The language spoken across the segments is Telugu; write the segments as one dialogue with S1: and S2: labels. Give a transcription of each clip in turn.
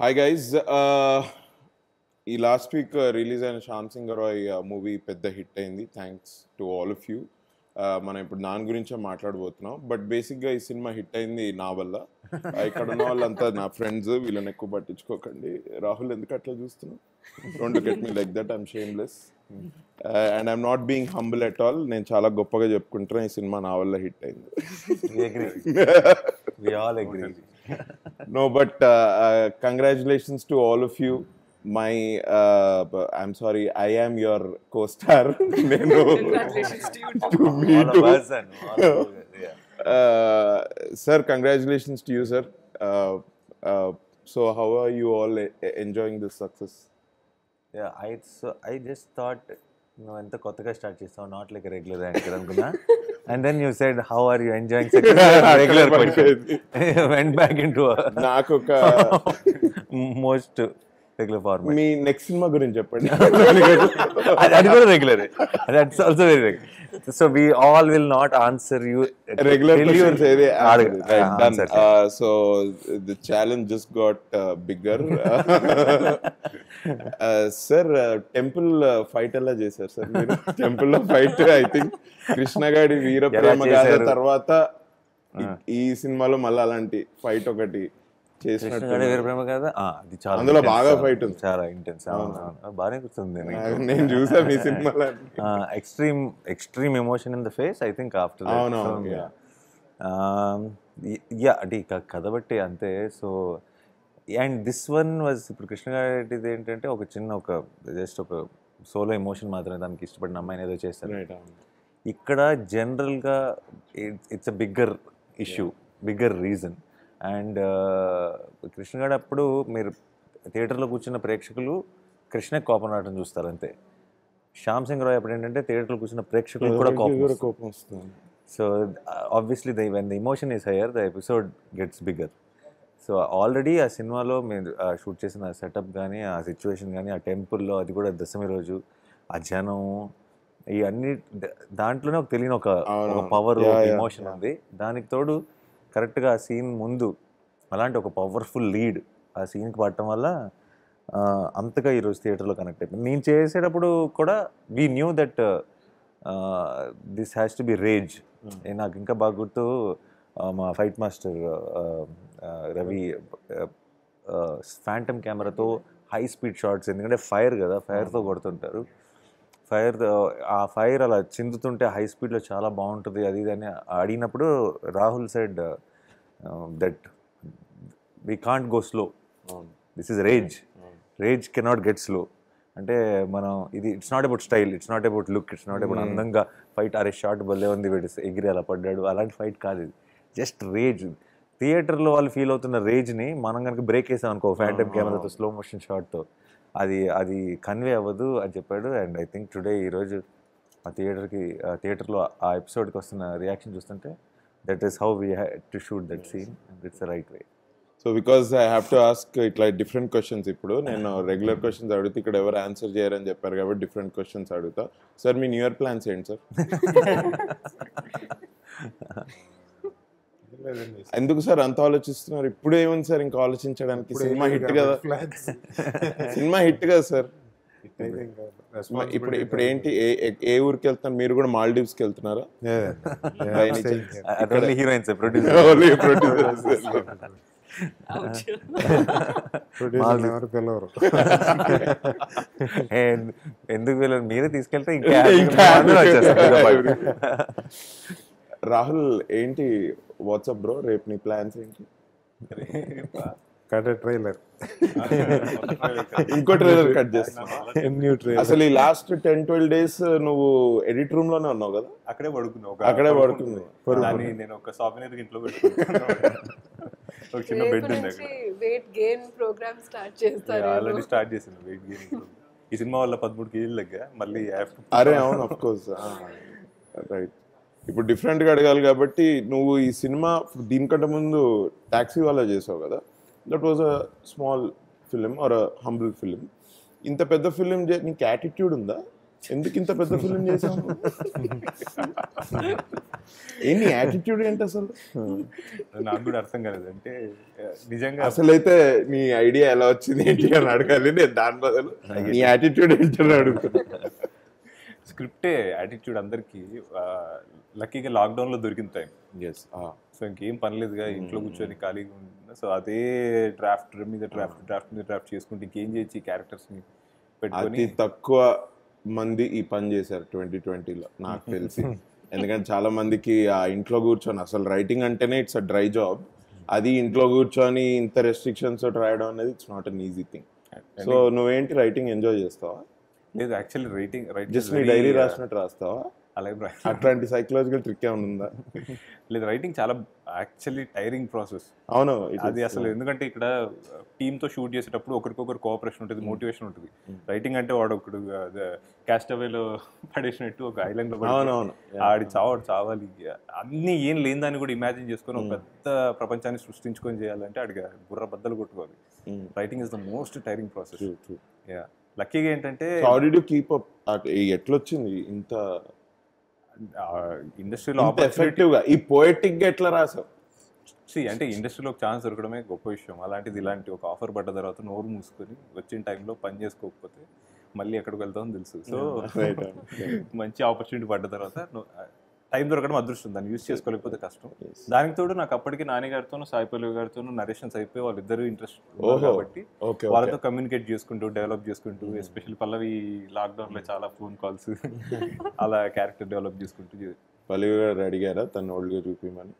S1: హాయ్ గైజ్, ఈ లాస్ట్ వీక్ రిలీజ్ అయిన శ్యామ్ సింగ్ రాయ్ మూవీ పెద్ద హిట్ అయింది. Thanks to all of you. మనం ఇప్పుడు దాని గురించే మాట్లాడబోతున్నాం. బట్ బేసిక్గా ఈ సినిమా హిట్ అయింది నా వల్ల. ఇక్కడ ఉన్న వాళ్ళంతా నా ఫ్రెండ్స్, వీళ్ళని ఎక్కువ పట్టించుకోకండి. రాహుల్ ఎందుకు అట్లా చూస్తున్నావు? Don't get me like that, I'm shameless and I'm not being humble at all. నేను చాలా గొప్పగా చెప్పుకుంటున్నా, ఈ సినిమా నా వల్ల హిట్ అయింది. No, but congratulations to all of you. My, I'm sorry, I am your co-star.
S2: Congratulations to you too.
S1: To me
S3: All
S1: too.
S3: of us and all of us, yeah.
S1: Sir, congratulations to you, sir. So how are you all enjoying this success?
S3: Yeah, I just thought, ఎంత కొత్తగా స్టార్ట్ చేస్తావు, నాట్ లైక్ రెగ్యులర్ యాంకర్ అనుకున్నా. And then you said how are you enjoying regular went back in to
S1: నాకు ఒక
S3: మోస్ట్ రెగ్యులర్ ఫార్మాట్.
S1: మీ నెక్స్ట్ సినిమా గురించి చెప్పండి.
S3: అది కూడా regular, that's also very regular. So we all will not answer you
S1: regular questions ఏది right, done. So the challenge just got bigger. Sir, temple fight ఎలా చేశారు సార్ మీరు? టెంపుల్ లో ఫైట్ ఐ థింక్ కృష్ణగాడి వీర ప్రేమ గాథ తర్వాత ఈ సినిమాలో మళ్ళీ అలాంటి ఫైట్ ఒకటి చేసినట్టు.
S3: వీర ప్రేమ కదా, అది చాలా
S1: అందులో బాగా ఫైట్ ఉంది,
S3: చాలా ఇంటెన్స్. బాగానే గుర్తుంది.
S1: నేను చూసా మీ సినిమాలో.
S3: Extreme emotion in the face, I think after
S1: అవునవును.
S3: యా, అంటే కథ బట్టి అంతే. So and this one was, ఇప్పుడు కృష్ణ గారిది ఏంటంటే ఒక చిన్న జస్ట్ ఒక సోలో ఎమోషన్ మాత్రమే, దానికి ఇష్టపడిన అమ్మాయిని ఏదో చేస్తారు. ఇక్కడ జనరల్గా it's a bigger issue, bigger reason. And Krishna గారు అప్పుడు మీరు థియేటర్లో కూర్చున్న ప్రేక్షకులు కృష్ణ కోపం రావడం చూస్తారు అంతే. శ్యామ్ సింగ్ రాయ్ అప్పుడు ఏంటంటే థియేటర్లో కూర్చున్న ప్రేక్షకులు కూడా కోపం
S1: వస్తుంది.
S3: So obviously when the emotion is higher, the episode gets bigger. So already ఆ సినిమాలో మీరు షూట్ చేసిన సెటప్ కానీ, ఆ సిచ్యువేషన్ కానీ, ఆ టెంపుల్లో, అది కూడా దశమి రోజు ఆ జనం, ఇవన్నీ దాంట్లోనే ఒక తెలియని ఒక పవర్, ఎమోషన్ ఉంది. దానికి తోడు కరెక్ట్గా ఆ సీన్ ముందు అలాంటి ఒక పవర్ఫుల్ లీడ్ ఆ సీన్కి పడటం వల్ల అంతగా ఈరోజు థియేటర్లో కనెక్ట్ అయిపోయింది. నేను చేసేటప్పుడు కూడా we knew that this has to be rage. నాకు ఇంకా బాగా గుర్తు, మా ఫైట్ మాస్టర్ రవి ఫ్యాంటమ్ కెమెరాతో హై స్పీడ్ షాట్స్, ఎందుకంటే ఫైర్ కదా, ఫైర్తో కొడుతుంటారు. ఆ ఫైర్ అలా చిందుతుంటే హై స్పీడ్లో చాలా బాగుంటుంది అది ఇది అని అడిగినప్పుడు Rahul said that we can't go slow, this is rage cannot get slow. అంటే మనం ఇది it's not about style, it's not about look, it's not about అందంగా ఫైట్, అరే షాట్ భలే ఉంది, వీడు ఎగిరి అలా పడ్డాడు, అలాంటి ఫైట్ కాదు ఇది. Just rage. థియేటర్లో వాళ్ళు ఫీల్ అవుతున్న రేజ్ని మనం కనుక బ్రేక్ వేసాం అనుకో ఫ్యాంటమ్ కెమెరాతో, స్లో మోషన్ షాట్తో, అది కన్వే అవ్వదు అని చెప్పాడు. అండ్ ఐ థింక్ టుడే ఈరోజు ఆ థియేటర్లో ఆ ఎపిసోడ్కి వస్తున్న రియాక్షన్ చూస్తుంటే that is how we had to shoot that scene, and it's the right way.
S1: So because I have to ask ఇట్లా డిఫరెంట్ క్వశ్చన్స్. ఇప్పుడు నేను రెగ్యులర్ క్వశ్చన్స్ అడిగితే ఇక్కడ ఎవరు ఆన్సర్ చేయరని చెప్పారు కాబట్టి డిఫరెంట్ క్వశ్చన్స్ అడుగుతా. సార్, మీ న్యూ ఇయర్ ప్లాన్స్ ఏంటి సార్? ఎందుకు సార్ అంత ఆలోచిస్తున్నారు? ఇప్పుడు ఏముంది సార్ ఇంకా ఆలోచించడానికి? సినిమా హిట్ కదా, సినిమా హిట్ కదా సార్. ఇప్పుడు ఏంటి, ఏ ఊరికి వెళ్తున్నారు? మీరు కూడా మాల్డీవ్స్కి వెళ్తున్నారా?
S3: హీరోయిన్స్ ఎందుకు వెళ్ళారు? మీరే తీసుకెళ్తే ఇంకా
S1: రాహుల్, ఏంటి వాట్సాప్ బ్రో, రేపు నీ ప్లాన్స్ ఏంటి?
S4: ట్రైలర్,
S1: ఇంకో ట్రైలర్ కట్ చేస్తా. అసలు ఈ లాస్ట్ 10-12 days నువ్వు ఎడిట్ రూమ్ లోనే ఉన్నావు కదా?
S5: అక్కడే పడుకున్నావు. నేను ఒక సాఫ్ట్వేర్ ఇంట్లో పెట్టుకున్నాను. ఒక చిన్న బెడ్ ఉంది,
S2: వెయిట్ గెయిన్ ప్రోగ్రామ్ స్టార్ట్ చేస్తారు.
S5: ఆల్రెడీ స్టార్ట్ చేశాను వెయిట్ గెయిన్. ఈ సినిమా వల్ల 13 kg తగ్గా మళ్ళీ.
S1: అరే అవును, ఆఫ్ కోర్స్, రైట్. ఇప్పుడు డిఫరెంట్గా అడగాలి కాబట్టి, నువ్వు ఈ సినిమా దీనికంటే ముందు టాక్సీ వాళ్ళ చేసావు కదా, that was a small film or a humble film. ఇంత పెద్ద ఫిలిం నీకు యాటిట్యూడ్ ఉందా? ఎందుకు ఇంత పెద్ద ఫిల్మ్ చేసావు? ఏంటి యాటిట్యూడ్ ఏంటి అసలు?
S5: నాకు కూడా అర్థం కాలేదు. అంటే నిజంగా
S1: అసలైతే నీ ఐడియా ఎలా వచ్చింది ఏంటి అని అడగాలి, నేను దాని బదులు నీ యాటిట్యూడ్ ఏంటని అడుగుతున్నా.
S5: స్క్రిప్టే యాటిట్యూడ్ అందరికి లక్కీగా లాక్డౌన్ లో దొరికింది టైం. సో ఇంకేం పనిలేదుగా, ఇంట్లో కూర్చొని ఖాళీగా ఉంటున్నా. సో అదే డ్రాఫ్ట్ మీద డ్రాఫ్ట్ చేసుకుంటే ఇంకేం చేయొచ్చు, ఈ క్యారెక్టర్స్ ని పెట్టుకొని.
S1: అతి తక్కువ మంది ఈ పని చేశారు 2020లో నాకు తెలిసి. ఎందుకంటే చాలా మందికి ఆ ఇంట్లో కూర్చొని, అసలు రైటింగ్ అంటేనే ఇట్స్ అ డ్రై జాబ్, అది ఇంట్లో కూర్చొని ఇంత రెస్ట్రిక్షన్స్ రాయడం అనేది it's not an easy thing. So నువ్వేంటి రైటింగ్ ఎంజాయ్ చేస్తావా?
S5: లేదు, యాక్చువల్లీ రైటింగ్
S1: జస్ట్ నీ డైరీ రాసినట్టు రాస్తావా?
S5: అలాగే
S1: అట్లాంటి సైకలాజికల్ ట్రిక్ ఏమైనా ఉందా?
S5: లేదు, రైటింగ్ చాలా యాక్చువల్లీ టైరింగ్ ప్రాసెస్.
S1: అవును,
S5: అది అసలు ఎందుకంటే ఇక్కడ టీమ్ తో షూట్ చేసేటప్పుడు ఒకరికొకరు కోఆపరేషన్ ఉంటుంది, మోటివేషన్ ఉంటుంది. రైటింగ్ అంటే వాడు ఒకడు క్యాస్ట్ అవేలో పడేసినట్టు ఒక ఐలాండ్ లో ఆడి చావాలి అన్ని ఏం లేని దాన్ని కూడా ఇమాజిన్ చేసుకొని ఒక పెద్ద ప్రపంచాన్ని సృష్టించుకొని చేయాలంటే ఆడికి బుర్ర బద్దలు కొట్టుకోవాలి. Writing is the most tiring process. Yeah, లక్కీగా ఏంటంటే
S1: ఎట్లొచ్చింది ఇంత
S5: ఇండస్ట్రీలో
S1: ఎఫెక్టివ్ గా, ఈ పోయటిక్ గా ఎట్లా రాసావు?
S5: అంటే ఇండస్ట్రీలో ఒక ఛాన్స్ దొరకడమే గొప్ప విషయం. అలాంటిది ఇలాంటి ఒక ఆఫర్ పడ్డ తర్వాత నోరు మూసుకొని వచ్చిన టైంలో పని చేసుకోకపోతే మళ్ళీ ఎక్కడికి వెళ్తామని తెలుసు. సో మంచి ఆపర్చునిటీ పడ్డ తర్వాత టైం దొరకడం అదృష్టం, దాన్ని యూజ్ చేసుకోలేకపోతే కష్టం. దానికి తోడు నాకు అప్పటికి నాని గారితోనూ సాయి పల్లవి గారితోనూ నరేషన్స్ అయిపోయి వాళ్ళిద్దరు ఇంట్రెస్ట్ కాబట్టి వాళ్ళతో కమ్యూనికేట్ చేసుకుంటూ డెవలప్ చేసుకుంటూ, ఎస్పెషల్లీ పల్లవి లాక్డౌన్ లో చాలా ఫోన్ కాల్స్ అలా క్యారెక్టర్ డెవలప్ చేసుకుంటూ.
S1: పల్లవి గారు అడిగారా తను ఓల్డ్గా చూపిమని?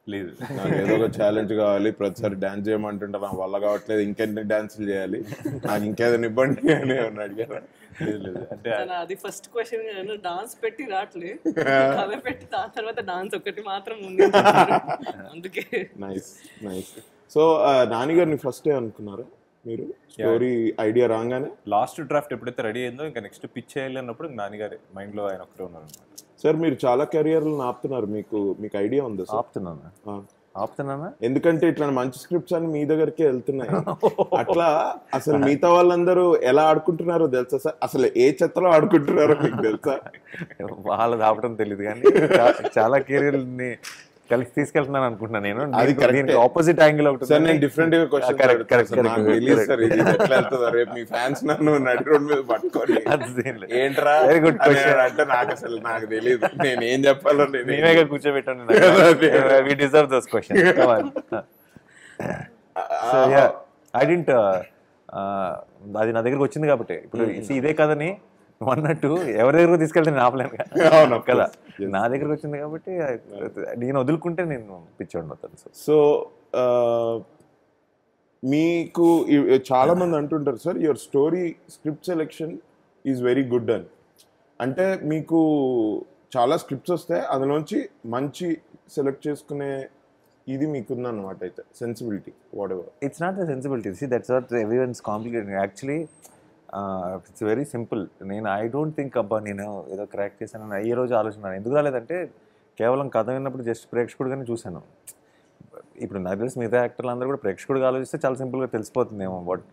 S5: లేదు,
S1: నాకు ఏదో ఒక ఛాలెంజ్ కావాలి, ప్రతిసారి డాన్స్ చేయమంటుంటే నా వల్ల కావట్లేదు, ఇంకెన్ని డాన్సులు చేయాలి, నాకు ఇంకేదైనా ఇబ్బంది అని అడిగారా?
S5: లేదు, అంటే
S2: అది ఫస్ట్ క్వశ్చన్. డాన్స్ పెట్టి రావట్లే, కథ పెట్టి దాని తర్వాత డాన్స్ ఒకటి మాత్రం ఉంది అందుకే.
S1: నైస్. సో నానిగారిని ఫస్ట్ డే అనుకున్నారా మీరు? స్టోరీ ఐడియా రాగానే
S5: లాస్ట్ డ్రాఫ్ట్ ఎప్పుడైతే రెడీ అయిందో ఇంకా నెక్స్ట్ పిచ్ చేయాలి అన్నప్పుడు నాన్నగారి మైండ్ లో ఆయన ఒక్కరే ఉన్నారు అనమాట.
S1: సార్ మీరు చాలా కెరియర్లు ఆపుతున్నారు, మీకు ఐడియా ఉందా సార్?
S3: ఆపుతున్నానా?
S1: ఎందుకంటే ఇట్లా మంచి స్క్రిప్ట్స్ అని మీ దగ్గరికి వెళ్తున్నాయి. అట్లా అసలు మిగతా వాళ్ళందరూ ఎలా ఆడుకుంటున్నారో తెలుసా సార్? అసలు ఏ చెత్తలో ఆడుకుంటున్నారో మీకు తెలుసా?
S3: వాళ్ళది ఆపడం తెలియదు కానీ చాలా కెరియర్ని కలిసి తీసుకెళ్తున్నాను అనుకుంటున్నాను నేను.
S1: అది
S3: ఆపోజిట్ యాంగిల్ ఒకటి
S1: సార్. నేను డిఫరెంట్ గా క్వశ్చన్ నాకు తెలియదు సార్, ఇది ఎట్లా వెళ్తుందో. రేపు మీ ఫ్యాన్స్ నన్ను నడి రోడ్ మీద పట్టుకొని ఏంట్రా
S3: వెరీ గుడ్ క్వశ్చన్
S1: అంటే నాకు అసలు నాకు తెలియదు, నేను ఏం చెప్పాలో
S3: నేనేగా కూర్చోబెట్టాను. We deserve those questions. I didn't అది నా దగ్గరకు వచ్చింది కాబట్టి ఇప్పుడు ఇదే కథని అన్నట్టు ఎవరి దగ్గరకు తీసుకెళ్తే నేను ఆపలేను కదా. నా దగ్గరకు వచ్చింది కాబట్టి నేను వదులుకుంటే నేను పిచ్చోడిని అవుతాను.
S1: సో మీకు చాలా మంది అంటుంటారు sir, your story script selection is very good అని. అంటే మీకు చాలా స్క్రిప్ట్స్ వస్తాయి, అందులోంచి మంచి సెలెక్ట్ చేసుకునే ఇది మీకుందన్నమాట. అయితే sensibility what ever.
S3: It's not the sensibility, see that's what everyone's complicated. Actually it's very simple. నేను ఐ డోంట్ థింక్ అబ్బా నేను ఏదో క్రాక్ చేశాను ఈ రోజు ఆలోచన. ఎందుకు రాలేదంటే కేవలం కథ విన్నప్పుడు జస్ట్ ప్రేక్షకుడుగానే చూశాను. ఇప్పుడు నాకు తెలిసి మిగతా యాక్టర్లు అందరూ కూడా ప్రేక్షకుడిగా ఆలోచిస్తే చాలా సింపుల్గా తెలిసిపోతుందేమో. బట్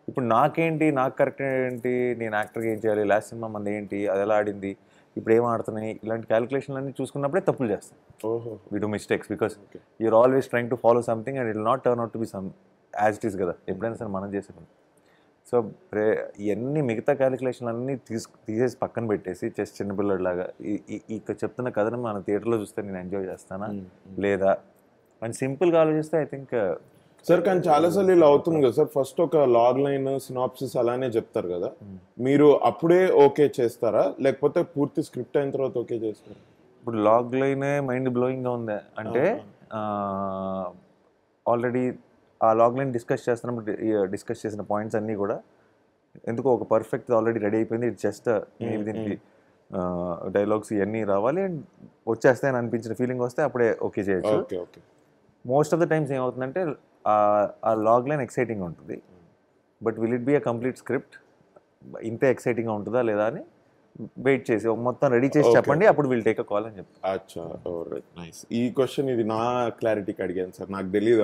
S3: ఇప్పుడు నాకేంటి, నాకు కరెక్ట్ ఏంటి, నేను యాక్టర్గా ఏం చేయాలి, లాస్ట్ సినిమా మంది ఏంటి, అది ఎలా ఆడింది, ఇప్పుడు ఏం ఆడుతున్నాయి, ఇలాంటి క్యాలిక్యులేషన్లు అన్నీ చూసుకున్నప్పుడే తప్పులు చేస్తాం. We do mistakes because you're always trying to follow something and it will not turn out to be same as it is కదా ఎప్పుడైనా సరే మనం చేసే పని. సో ఇవన్నీ మిగతా క్యాలిక్యులేషన్లు అన్నీ తీసేసి పక్కన పెట్టేసి జస్ట్ చిన్నపిల్లడిలాగా ఇక చెప్తున్న కథను మన థియేటర్లో చూస్తే నేను ఎంజాయ్ చేస్తానా లేదా అని సింపుల్గా ఆలోచిస్తే ఐ థింక్.
S1: సార్ కానీ చాలాసార్లు ఇలా అవుతుంది కదా సార్, ఫస్ట్ ఒక లాగ్ లైన్ సినాప్సిస్ అలానే చెప్తారు కదా, మీరు అప్పుడే ఓకే చేస్తారా లేకపోతే పూర్తి స్క్రిప్ట్ అయిన తర్వాత ఓకే చేస్తారా?
S3: ఇప్పుడు లాగ్ లైనే మైండ్ బ్లోయింగ్గా ఉంది అంటే ఆల్రెడీ ఆ లాగ్ లైన్ డిస్కస్ చేసిన పాయింట్స్ అన్నీ కూడా ఎందుకో ఒక పర్ఫెక్ట్ ఆల్రెడీ రెడీ అయిపోయింది. ఇట్ జస్ట్ దీనికి డైలాగ్స్ ఇవన్నీ రావాలి అండ్ వచ్చేస్తాయని అనిపించిన ఫీలింగ్ వస్తే అప్పుడే ఓకే చేయొచ్చు. మోస్ట్ ఆఫ్ ద టైమ్స్ ఏమవుతుందంటే ఆ లాగ్ లైన్ ఎక్సైటింగ్ ఉంటుంది, but will it be a complete script, ఇంతే ఎక్సైటింగ్గా ఉంటుందా లేదా అని వెయిట్ చేసి మొత్తం రెడీ చేసి చెప్పండి, అప్పుడు విల్ టేక్ అ కాల్ అని చెప్తాను.
S1: అచ్చా, నైస్. ఈ క్వశ్చన్ ఇది నా క్లారిటీకి అడిగాను సార్, నాకు తెలియదు.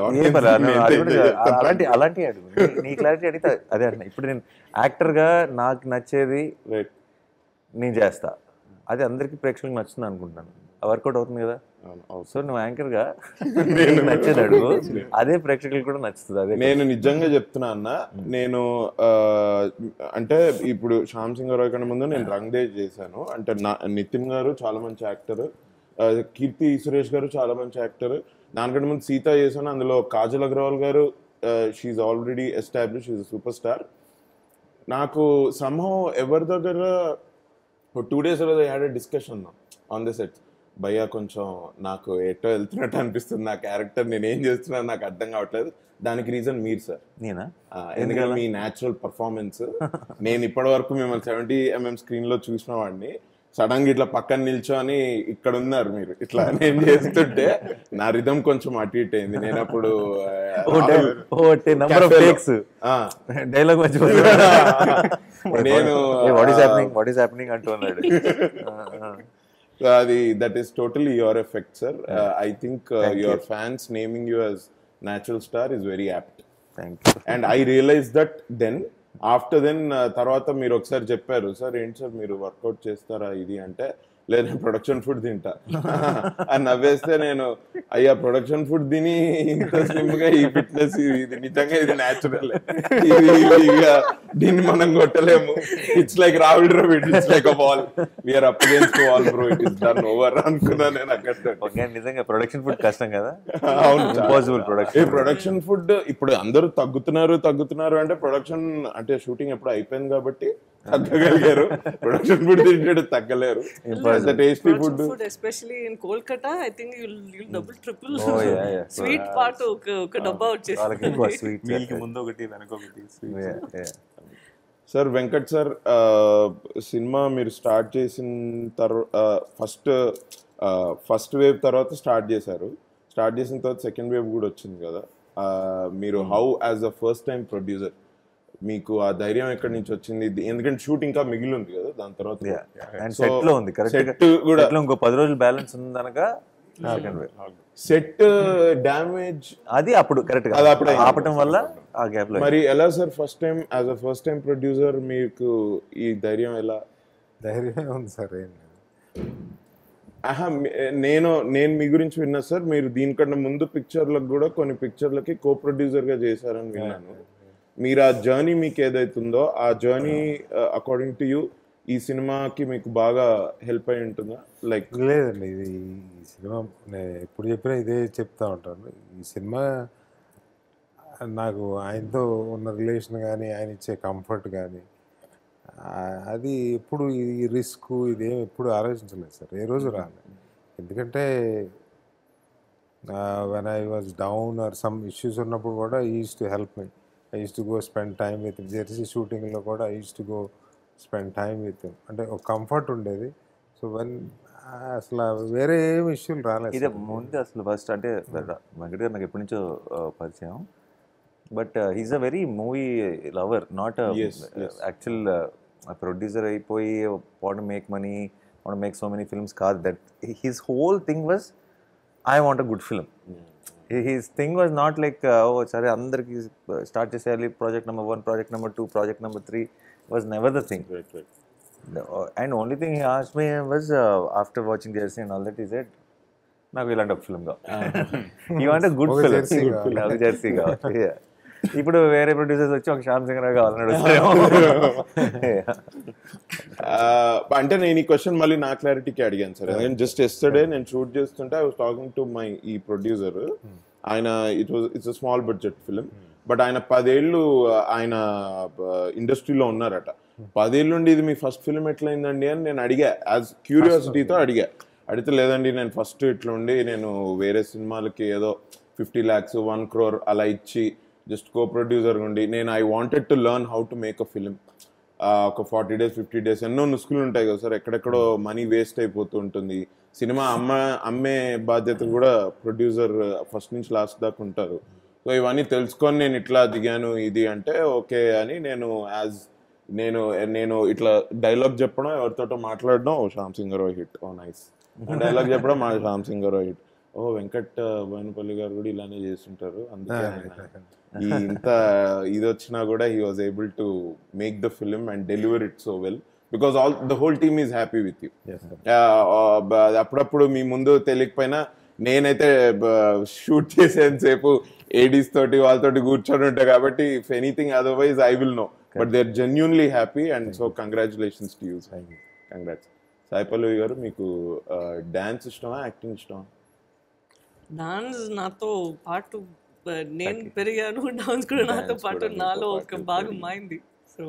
S3: అలాంటి అడుగు నీ క్లారిటీ అడిగితే అదే అంటున్నా. ఇప్పుడు నేను యాక్టర్గా నాకు నచ్చేది నేను చేస్తా, అది అందరికీ ప్రేక్షకులకు నచ్చుతుంది అనుకుంటున్నాను. వర్కౌట్ అవుతుంది కదా. సో నువ్వు యాంకర్గా నేను నచ్చేది అడుగు, అదే ప్రేక్షకులకు కూడా నచ్చుతుంది. అదే
S1: నేను నిజంగా చెప్తున్నా అన్న, నేను అంటే ఇప్పుడు శ్యామ్ సింగ్ రాయ్ కన్నా ముందు నేను రంగ్దేజ్ చేశాను. అంటే నితిన్ గారు చాలా మంచి యాక్టర్, కీర్తి సురేష్ గారు చాలా మంచి యాక్టర్. దానికంటే ముందు సీత చేశాను, అందులో కాజల్ అగర్వాల్ గారు, she's already establish, she's super star. నాకు సంహవ్ ఎవరి దగ్గర 2 days ago I had a discussion on the set. భయ్యా కొంచెం నాకు ఎటో వెళ్తున్నట్టు అనిపిస్తుంది, నా క్యారెక్టర్ నేను ఏం చేస్తున్నాను నాకు అర్థం కావట్లేదు. దానికి రీజన్ మీరు సార్.
S3: నేనా?
S1: ఎందుకంటే మీ న్యాచురల్ పర్ఫార్మెన్స్. నేను ఇప్పటి వరకు మిమ్మల్ని 70mm స్క్రీన్ లో చూసిన వాడిని, సడన్ గా ఇట్లా పక్కన నిల్చొని ఇక్కడ ఉన్నారు మీరు, ఇట్లా నేను చేస్తుంటే నా రిథం కొంచెం అటు ఇటు అయింది. నేను అప్పుడు
S3: డైలాగ్ నేను వాట్ ఈస్ హ్యాపెనింగ్ అంటున్నాడు.
S1: అది that is totally your effect sir. I think your fans naming you as natural star is very apt. And I realize that then after then తర్వాత మీరు ఒకసారి చెప్పారు, సార్ ఏంటి సార్ మీరు వర్కౌట్ చేస్తారా ఇది అంటే, లేదు నేను ప్రొడక్షన్ ఫుడ్ తింటా అని నవ్వేస్తే, నేను అయ్యా ప్రొడక్షన్ ఫుడ్ తిని ఇంత స్లిమ్ గా ఈ ఫిట్నెస్, ఇది నిజంగా ఇది న్యాచురల్, దీన్ని మనం కొట్టలేము. It's like Rahul Dravid, it's like a wall, we're up against wall bro, it is done over అనుకున్నా నేను అక్కడ.
S3: నిజంగా ప్రొడక్షన్ ఫుడ్ కష్టం కదా.
S1: అవును,
S3: ఇంపాసిబుల్
S1: ప్రొడక్షన్ ఫుడ్. ఇప్పుడు అందరూ తగ్గుతున్నారు అంటే ప్రొడక్షన్ అంటే షూటింగ్ ఎప్పుడు అయిపోయింది కాబట్టి తగ్గగలిగారు. ప్రొడక్షన్ ఫుడ్ తింటాడు తగ్గలేరు. Tasty food
S2: especially in Kolkata I think you'll double triple sweet part ఒక డబ్బా వచ్చేసి
S5: ముందు ఒకటి వెనక ఒకటి.
S1: సార్ వెంకట్ సార్, సినిమా మీరు స్టార్ట్ చేసిన తర్వాత ఫస్ట్ వేవ్ తర్వాత స్టార్ట్ చేశారు. స్టార్ట్ చేసిన తర్వాత సెకండ్ వేవ్ కూడా వచ్చింది కదా. మీరు how as a first time producer మీకు ఆ ధైర్యం ఎక్కడి నుంచి వచ్చింది? ఎందుకంటే షూట్ ఇంకా మిగిలి ఉంది కదా దాని తర్వాత.
S3: సెట్ లో ఉంది కరెక్ట్ కూడా, ఇంకో 10 రోజులు బ్యాలెన్స్ ఉంది అనగా
S1: సెట్ డ్యామేజ్
S3: అది అప్పుడు కరెక్ట్ గా ఆపటం వల్ల ఆ గ్యాప్ లో.
S1: మరి ఎలా sir first time as a first time producer మీకు ఈ ధైర్యం ఎలా?
S4: ధైర్యం ఉంది సార్.
S1: నేను మీ గురించి విన్నా సార్, మీరు దీనికన్నా ముందు పిక్చర్లకు కూడా కొన్ని పిక్చర్లకి కో ప్రొడ్యూసర్ గా చేశారని విన్నాను. మీరు ఆ జర్నీ మీకు ఏదైతుందో ఆ జర్నీ అకార్డింగ్ టు యూ ఈ సినిమాకి మీకు బాగా హెల్ప్ అయి ఉంటుందా? లైక్
S4: లేదండి, ఇది ఈ సినిమా నేను ఎప్పుడు చెప్పినా ఇదే చెప్తా ఉంటాను. ఈ సినిమా నాకు ఆయనతో ఉన్న రిలేషన్ కానీ, ఆయన ఇచ్చే కంఫర్ట్ కానీ, అది ఎప్పుడు ఈ రిస్క్ ఇదేం ఎప్పుడు ఆలోచించలేదు సార్, ఏ రోజు రాలేదు. ఎందుకంటే when I was down are some issues ఉన్నప్పుడు కూడా ఈ use to help me. I use to go spend time with Jersey షూటింగ్లో కూడా I use to go spend time with, అంటే ఒక కంఫర్ట్ ఉండేది. సో వెన్ అసలు వేరే ఏం ఇష్యూలు రాలేదు.
S3: ఇదే ముందు అసలు ఫస్ట్ అంటే వెంకట్ గారు నాకు ఎప్పటి నుంచో పరిచయం, but he's a very movie lover, not actual producer అయిపోయి want make money, want make so many films కాదు. That his whole thing was I want a good film. His thing was not like oh సరే అందరికి స్టార్ట్ చేసేయాలి, project number 1, project number 2, project number 3 was never the thing. And only thing he asked me was after watching Jersey and all that, he said నాకు ఇలాంటి ఒక ఫిల్మ్ కావాలి, you want a good film, నాకు జెర్సీ కావాలి. ఇప్పుడు వేరే ప్రొడ్యూసర్స్ వచ్చి ఒక శ్యామ్ సింగ్ రాయ్ కావాలని అడుగుతారేమో.
S1: అంటే నేను ఈ క్వశ్చన్ మళ్ళీ నా క్లారిటీకి అడిగాను సార్. జస్ట్ ఎస్టర్డే నేను షూట్ చేస్తుంటే I was talking to my ఈ ప్రొడ్యూసర్. ఆయన it's a small budget film, but ఆయన 10 ఏళ్ళు ఆయన ఇండస్ట్రీలో ఉన్నారట. 10 ఏళ్ళ నుండి ఇది మీ ఫస్ట్ ఫిల్మ్ ఎట్లయిందండి అని నేను అడిగా, యాజ్ క్యూరియాసిటీతో అడిగితే లేదండి నేను ఫస్ట్ ఇట్లా ఉండి నేను వేరే సినిమాలకి ఏదో 50 lakhs 1 crore అలా ఇచ్చి జస్ట్ కో ప్రొడ్యూసర్ ఉండి నేను I wanted to learn how to make a film. ఒక 40 days 50 days ఎన్నో నుసుకులు ఉంటాయి కదా సార్, ఎక్కడెక్కడో మనీ వేస్ట్ అయిపోతూ ఉంటుంది. సినిమా అమ్మే బాధ్యత కూడా ప్రొడ్యూసర్ ఫస్ట్ నుంచి లాస్ట్ దాకా ఉంటారు. సో ఇవన్నీ తెలుసుకొని నేను ఇట్లా దిగాను ఇది అంటే ఓకే అని నేను ఇట్లా డైలాగ్ చెప్పడం, ఎవరితోటో మాట్లాడడం, ఓ శ్యామ్ సింగ్ రాయ్ హిట్, ఓ నైస్ డైలాగ్ చెప్పడం, మా శ్యామ్ సింగ్ రాయ్ హిట్, ఓ వెంకట్ బోయినపల్లి గారు కూడా ఇలానే చేస్తుంటారు, అందుకే ఇంత ఇది వచ్చినా కూడా he was able to make the film and deliver it so well. Because the whole team is happy with you. అప్పుడప్పుడు మీ ముందు తెలియకపోయినా నేనైతే షూట్ చేసేంతసేపు ఏడీస్ తోటి వాళ్ళతోటి కూర్చొని ఉంటాయి కాబట్టి if anything otherwise I will know, but they are genuinely happy and so congratulations to you. Congrats. Sai Pallavi గారు, మీకు డాన్స్ ఇష్టమా, యాక్టింగ్ ఇష్టమా?
S2: డాన్స్ నాతో పాటు నేను పెరిగాను, డాన్స్ కూడా నాతో పాటు నాలో ఒక భాగం అయింది. సో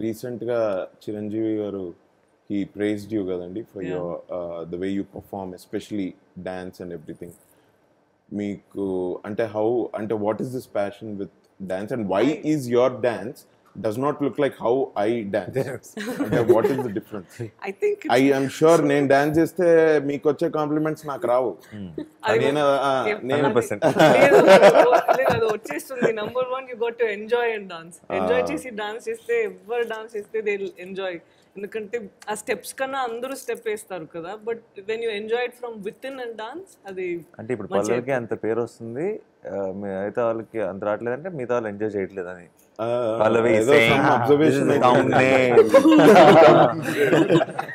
S1: రీసెంట్ గా చిరంజీవి గారు he praised you కదండి for your the way you perform, especially dance and everything. మీకు అంటే what is this passion with dance and why is your dance does not look like how I dance? అంటే what is the difference? I am sure నేను డాన్స్ చేస్తే మీకు వచ్చే కాంప్లిమెంట్స్ నాకు రావు. నేను
S3: 100%
S2: అది వచ్చేస్తుంది. Number 1 you got to enjoy and dance. Enjoy చేసి డాన్స్ చేస్తే ఎవరు డాన్స్ చేస్తే దే విల్ ఎంజాయ్. ఎందుకంటే ఆ స్టెప్స్ కన్నా అందరూ స్టెప్ వేస్తారు కదా, but when you enjoy it from with in and dance అది.
S3: అంటే ఇప్పుడు పల్లవికి అంత పేరు వస్తుంది, మిగతా వాళ్ళకి అంత రావట్లేదంటే మిగతా వాళ్ళు ఎంజాయ్ చేయట్లేదని పల్లవి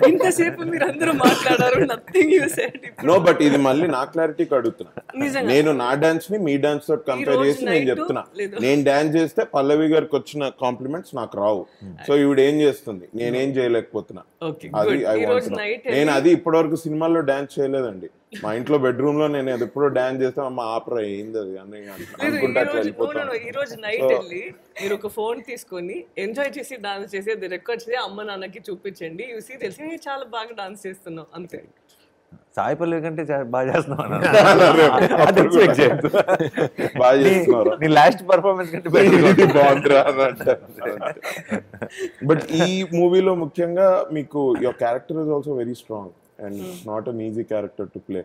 S2: ఇంతసేపు మీరు అందరూ మాట్లాడారు, nothing you said.
S1: No, but ఇది మళ్ళీ నా క్లారిటీకి అడుగుతున్నా. నేను నా డాన్స్ ని మీ డాన్స్ తోటి కంపేర్ చేసి నేను చెప్తున్నా, నేను డాన్స్ చేస్తే పల్లవి గారికి వచ్చిన కాంప్లిమెంట్స్ నాకు రావు. సో ఈవిడ ఏం చేస్తుంది, నేనేం చేయలేకపోతున్నా. అది నేను అది ఇప్పటివరకు సినిమాల్లో డాన్స్ చేయలేదండి. మా ఇంట్లో బెడ్రూమ్ లో నేను అది ఎప్పుడో డాన్స్ చేస్తే అమ్మ ఆపరా ఏంది అది అని అనుకుంటా అట్లా వెళ్ళిపోతాను.
S2: ఈ రోజు నైట్ వెళ్ళి మీరు ఒక ఫోన్ తీసుకొని ఎంజాయ్ చేసి డాన్స్ చేసి అది రికార్డ్ చేసి అమ్మ నాన్నకి చూపించండి, చూసి తెలిసి చాలా బాగా డాన్స్ చేస్తున్నావు అంతే.
S3: సాయి పల్లవి కంటే బాగా చేస్తున్నావు. నీ లాస్ట్ పర్ఫార్మెన్స్ కంటే
S1: బాగుందిరా. బట్ ఈ మూవీలో ముఖ్యంగా మీకు your character is also very strong and it's not an easy character to play.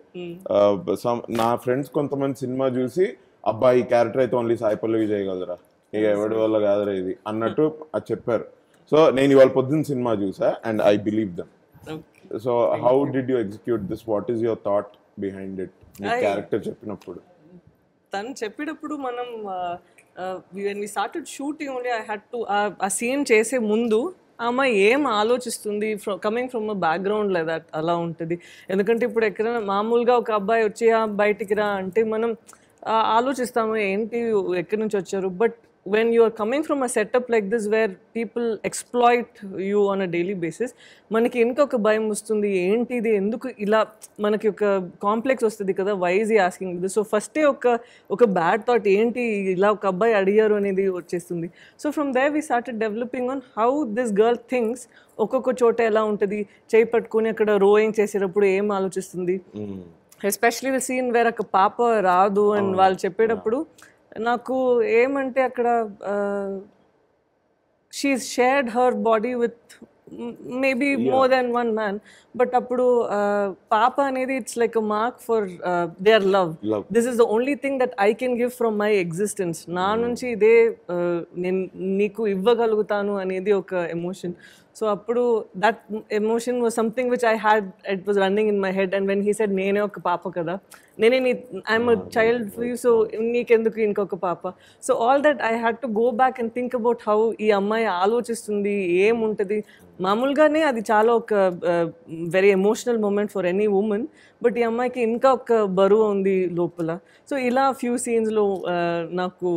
S1: నా ఫ్రెండ్స్ కొంతమంది సినిమా చూసి అబ్బా ఈ క్యారెక్టర్ అయితే ఓన్లీ సాయి పల్లవి చేయగలరా, ఇక ఎవరి వల్ల కాదురా ఇది అన్నట్టు అది చెప్పారు. సో నేను ఇవాళ పొద్దున్న సినిమా చూసా and I believe them. So how did you execute this? What is your thought behind it? మీ క్యారెక్టర్ చెప్పినప్పుడు,
S2: తను చెప్పేటప్పుడు మనం when we started shooting only I had to ఆ సీన్ చేసే ముందు ఆ అమ్మాయి ఏం ఆలోచిస్తుంది కమింగ్ ఫ్రమ్ అ బ్యాక్గ్రౌండ్ లేదా అలా ఉంటుంది. ఎందుకంటే ఇప్పుడు ఎక్కడైనా మామూలుగా ఒక అబ్బాయి వచ్చి బయటికి రా అంటే మనం ఆలోచిస్తాము ఏంటి ఎక్కడి నుంచి వచ్చారు. But when you are coming from a setup like this where people exploit you on a daily basis, మనకి ఇంకొక భయం వస్తుంది, ఏంటి ఇది ఎందుకు ఇలా మనకి ఒక కాంప్లెక్స్ వస్తుంది కదా, why is he asking this. So ఫస్టే ఒక బ్యాడ్ థాట్ ఏంటి ఇలా ఒక అబ్బాయి అడిగారు అనేది వచ్చేస్తుంది. So from there we started developing on how this girl thinks. ఒక్కొక్క చోట ఎలా ఉంటుంది, చేయి పట్టుకుని అక్కడ రోయింగ్ చేసేటప్పుడు ఏం ఆలోచిస్తుంది. ఎస్పెషలీ ద సీన్ వేర్ ఒక పాప రాదు అని వాళ్ళు చెప్పేటప్పుడు నాకు ఏమంటే అక్కడ she shared her body with maybe more than one man. But అప్పుడు పాప అనేది it's like a mark for their love. This is the only thing that I can give from my existence. నా నుంచి ఇదే నేను నీకు ఇవ్వగలుగుతాను అనేది ఒక ఎమోషన్. సో అప్పుడు that emotion was something which I had, it was running in my head. And when he said నేనే ఒక పాప కదా, నేనే I'm a child for you, so నీకెందుకు ఇంకొక పాప. So all that I had to go back and think about how ఈ అమ్మాయి ఆలోచిస్తుంది, ఏముంటుంది. మామూలుగానే అది చాలా ఒక very emotional moment for any women, but ఈ అమ్మాయికి ఇంకా ఒక బరువు ఉంది లోపల. సో ఇలా ఫ్యూ సీన్స్లో నాకు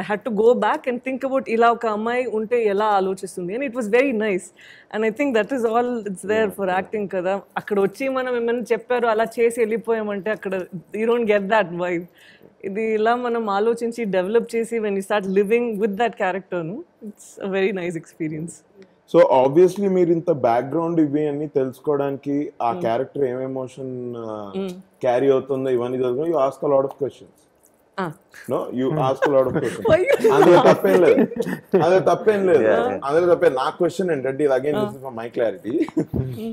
S2: I had to go back and think about ఇలా ఒక అమ్మాయి ఉంటే ఎలా ఆలోచిస్తుంది. And it was very nice. And I think that is all it's there for acting కదా. అక్కడ వచ్చి మనం ఏమైనా చెప్పారు అలా చేసి వెళ్ళిపోయామంటే అక్కడ you don't get that vibe. ఇది ఇలా మనం ఆలోచించి డెవలప్ చేసి when you start living with that క్యారెక్టర్ను, it's a very nice experience.
S1: So obviously మీరు ఇంత బ్యాక్గ్రౌండ్ ఇవి అన్ని తెలుసుకోవడానికి ఆ క్యారెక్టర్ ఏం ఎమోషన్ క్యారీ అవుతుందో ఇవన్నీ తెలుసుకో, you ask a lot of questions. No, you ask a lot of questions. అందులో తప్పేం లేదు, అందులో తప్పే. నా క్వశ్చన్ ఏంటంటే, again this is for my clarity,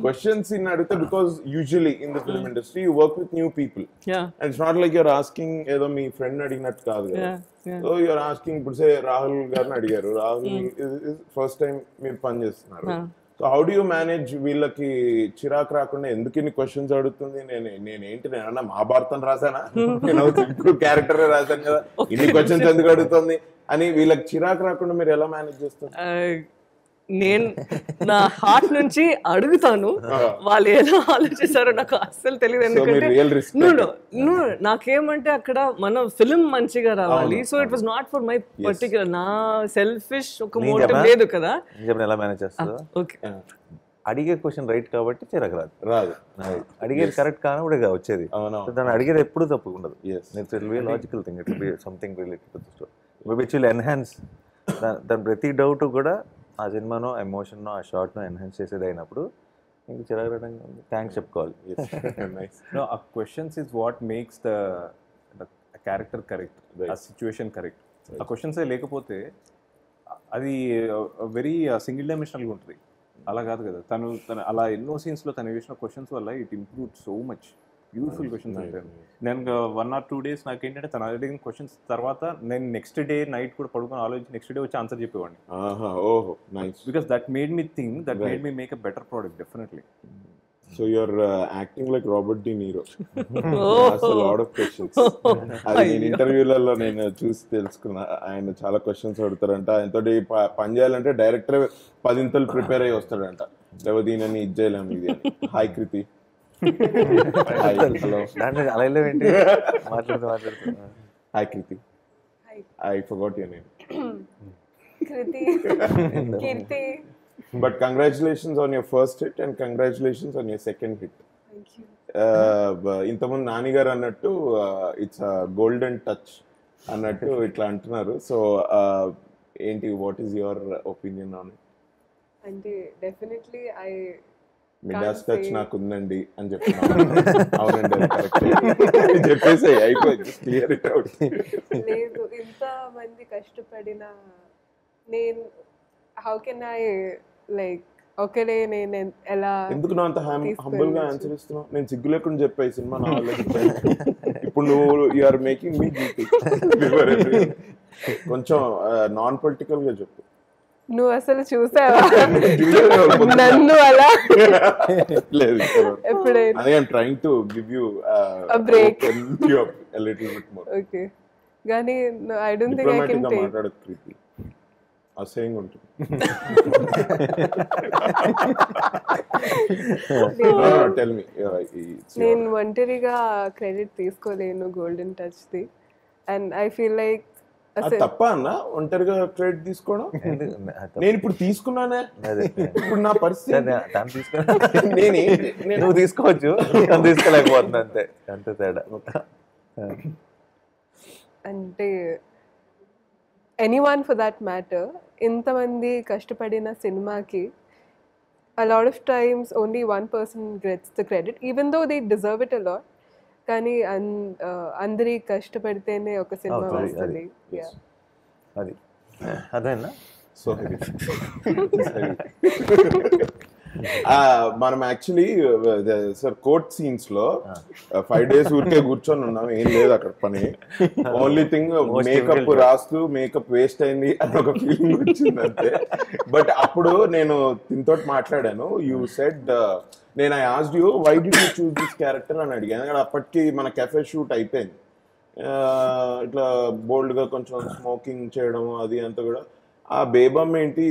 S1: questions in అడిగితే because usually in the film industry you work with new people and it's not like you're asking ఏదో మీ ఫ్రెండ్ అడిగినట్టు కాదు కదా. సో యూఆర్ ఆస్కింగ్, ఇప్పుడు సే రాహుల్ గారిని అడిగారు, రాహుల్ ఫస్ట్ టైం మీరు పని చేస్తున్నారు. So how do you manage వీళ్ళకి చిరాకు రాకుండా ఎందుకు ఇన్ని క్వశ్చన్స్ అడుగుతుంది, నేనేంటి నేనన్నా మహాభారతం రాసానా, నేను సింపుల్ క్యారెక్టర్ రాశాను కదా, ఇన్ని క్వశ్చన్స్ ఎందుకు అడుగుతుంది అని వీళ్ళకి చిరాకు రాకుండా మీరు ఎలా మేనేజ్ చేస్తారు?
S2: నేను నా హార్ట్ నుంచి అడుగుతాను, వాళ్ళు ఎలా ఆలోచిస్తారో నాకు అస్సలు తెలియదు. ఎందుకంటే నాకేమంటే అక్కడ మన ఫిల్మ్ మంచిగా రావాలి. So it was not for my particular, నా సెల్ఫిష్ ఒక మోటివ్ లేదు కదా.
S3: ఎలా మేనేజ్ చేస్తుందో
S2: ఓకే,
S3: అడిగే క్వశ్చన్ రైట్ కాబట్టి చిరాకు రాదు. అడిగేది కరెక్ట్ కానప్పుడే వచ్చేది. దాన్ని అడిగేది ఎప్పుడు తప్పకుండదు. It will be logical thing, it will be something related to the story, which will enhance. దాని ప్రతి డౌట్ కూడా ఆ సినిమానో ఎమోషన్నో ఆ షార్ట్నో ఎన్హాన్స్ చేసేది అయినప్పుడు ఇంకా చిరాకు రావడానికి థ్యాంక్స్ చెప్పుకోవాలి.
S5: ఆ questions is what makes the character correct, ఆ సిచ్యువేషన్ కరెక్ట్. ఆ క్వశ్చన్సే లేకపోతే అది వెరీ సింగిల్ డైమెన్షనల్గా ఉంటుంది. అలా కాదు కదా, తను అలా ఎన్నో సీన్స్లో తను వేసిన క్వశ్చన్స్ వల్ల it improve so much. Beautiful questions అంటే నేను 1 or 2 days నాకేంటంటే తను అడిగిన క్వశ్చన్స్ తర్వాత నేను నెక్స్ట్ డే నైట్ కూడా పడుకొని ఆలోచించి నెక్స్ట్ డే వచ్చి ఆన్సర్ చెప్పేవాడిని. Because that made me think, that made me make a better product definitely.
S1: So you're acting like Robert De Niro. That's a lot of questions. అది నేను ఇంటర్వ్యూలలో నేను చూసి తెలుసుకున్నా, ఆయన చాలా క్వశ్చన్స్ అడుగుతారంట. ఆయనతో పని చేయాలంటే డైరెక్టర్ 10 ఇంతలు ప్రిపేర్ అయ్యి వస్తాడంట, లేకపోతే దీనిని ఇది చేయలేము ఇది అని. హాయ్ కృతి. హలో.
S3: అలా వెళ్ళేంటి మాట్లాడుతున్నా.
S1: Hi Kriti. I forgot your name.
S6: Kriti. Keerthi.
S1: But congratulations on your first hit and congratulations on your second hit.
S6: Thank you.
S1: ఇంతకుముందు నాని గారు అన్నట్టు ఇట్స్ గోల్డెన్ టచ్ అన్నట్టు ఇట్లా అంటున్నారు. సో ఏంటి, what is your opinion on it?
S6: అంటే డెఫినెట్లీ
S1: మిడాస్ టచ్ నాకు ఉందండి అని చెప్తున్నాను. అవునండి, చెప్పేసి అయిపోయింది, క్లియర్ ఇట్ అవుట్.
S6: లేదు, ఇంత మంది కష్టపడిన నేను హౌ కెన్ ఐ లైక్ ఒకరే నేను ఎలా,
S1: ఎందుకు నువ్వు అంత హంబుల్ గా ఆన్సర్ ఇస్తున్నావు? నేను సిగ్గు లేకుండా చెప్పా ఈ సినిమా నా వాళ్ళకి. ఇప్పుడు నువ్వు you are making me guilty. కొంచెం నాన్ పొలిటికల్ గా చెప్పు.
S6: నువ్వు అసలు చూసావా నన్ను అలా?
S1: లేదు,
S6: ఎప్పుడైనా
S1: అదే I am trying to give you
S6: a break,
S1: a little bit more.
S6: Okay, కానీ I don't think I can take.
S1: మాట్లాడదు కృతి, అసహ్యంగా ఉంటుంది.
S6: నేను ఒంటరిగా క్రెడిట్ తీసుకోలేను గోల్డెన్ టచ్ ది. అండ్ ఐ ఫీల్ లైక్
S1: తప్ప అన్న ఒంటరిగా క్రెడిట్ తీసుకోవడం. నేను ఇప్పుడు తీసుకున్నానే, ఇప్పుడు నా పరిస్థితి
S3: నువ్వు తీసుకోవచ్చు, తీసుకోలేకపోతున్నా, అంతే అంతే తేడా.
S6: అంటే ఎనీవన్ ఫర్ దట్ మ్యాటర్, ఇంతమంది కష్టపడిన సినిమాకి a lot of times only one person gets the credit, even though they deserve it a lot. కానీ అందరి కష్టపడితేనే ఒక సినిమా వస్తుంది.
S3: అది అదేనా?
S1: సో మనం యాక్చువల్లీ సార్ కోర్ట్ సీన్స్ లో 5 days ఊరికే కూర్చొని ఉన్నాం, ఏం లేదు అక్కడ పని. ఓన్లీ థింగ్ మేకప్ రాస్తూ మేకప్ వేస్ట్ అయింది అని ఒక ఫీలింగ్ వచ్చింది అంతే. బట్ అప్పుడు నేను దీంతో మాట్లాడాను. యూ సెడ్, నేను I asked you why did you choose this character అని అడిగాను. ఎందుకంటే అప్పటికి మన కెఫే షూట్ అయిపోయింది, ఇట్లా బోల్డ్గా కొంచెం స్మోకింగ్ చేయడం అది అంతా కూడా. ఆ బేబమ్ ఏంటి,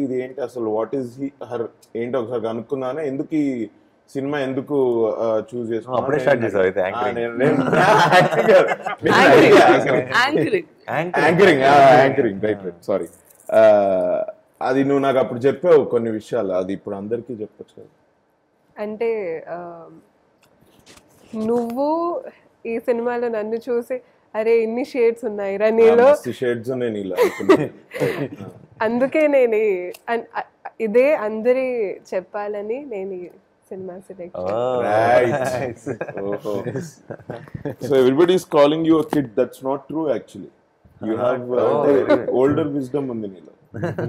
S1: ఇదేంటి అసలు వాట్ ఈస్ హర్ ఏంటి ఒకసారి కనుక్కుందానే, ఎందుకు ఈ సినిమా ఎందుకు చూస్ చేసుకున్నాను? సారీ, అది నువ్వు నాకు అప్పుడు చెప్పావు కొన్ని విషయాలు, అది ఇప్పుడు అందరికీ చెప్పొచ్చు కదా.
S6: అంటే నువ్వు ఈ సినిమాలో నన్ను చూసి అరే ఇన్ని షేడ్స్ ఉన్నాయి రా నీలో,
S1: షేడ్స్ ఉన్నాయి నీలో,
S6: అందుకే నేను ఇదే అందరి చెప్పాలని నేను ఈ cinema select.
S1: So everybody is calling you a kid. That's not true actually. You have older wisdom ఉంది నీలో.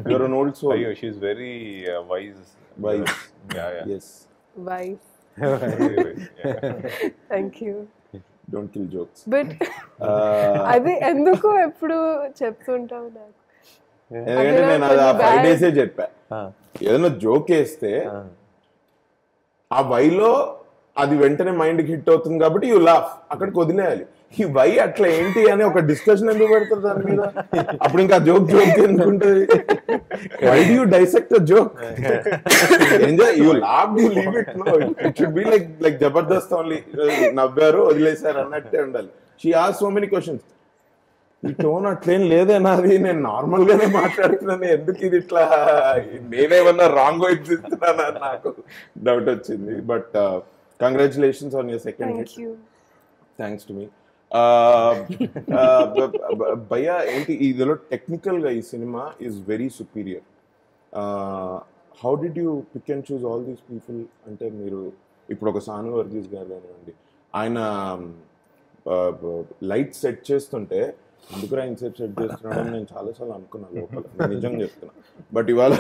S1: You are an old soul.
S5: She is very wise. Yeah.
S1: Yes.
S6: Wise. Thank you.
S1: Don't kill jokes.
S6: But అది ఎందుకు ఎప్పుడు చెప్తుంటావు నాకు?
S1: ఎందుకంటే నేను అది 5 days చెప్పా. ఏదైనా జోక్ వేస్తే ఆ వైలో అది వెంటనే మైండ్ కి హిట్ అవుతుంది కాబట్టి యూ లాఫ్, అక్కడికి వదిలేయాలి. ఈ వై అట్లా ఏంటి అని ఒక డిస్కషన్ ఎందుకు పెడతారు దాని మీద? అప్పుడు ఇంకా జోక్ ఎందుకుంటుంది? why do you dissect a joke? Enjoy, you laugh, you leave it. No, it should be like Jabardast only. నవ్వారు వదిలేశారు అన్నట్టే ఉండాలి. She asked so many questions. ఈ టోన్ అట్లేం లేదే నాది, నేను నార్మల్ గానే మాట్లాడుతున్నాను, ఎందుకు ఇది ఇట్లా నేనేమన్నా రాంగ్ వైబ్స్ ఇస్తున్నానా నాకు డౌట్ వచ్చింది. But congratulations on your second hit. Thanks to me. భయ్యా ఏంటి ఇదిలో టెక్నికల్ గా ఈ cinema is very superior. How did you pick and choose all these people? అంటే మీరు ఇప్పుడు ఒక సాను వర్గీస్ గారు కానివ్వండి, ఆయన లైట్ సెట్ చేస్తుంటే ఎందుకురా ఇన్సెట్ సెట్ చేస్తున్నాడు నేను చాలాసార్లు అనుకున్నాను లోపల, నేను నిజంగా చెప్తున్నా. బట్ ఇవాళ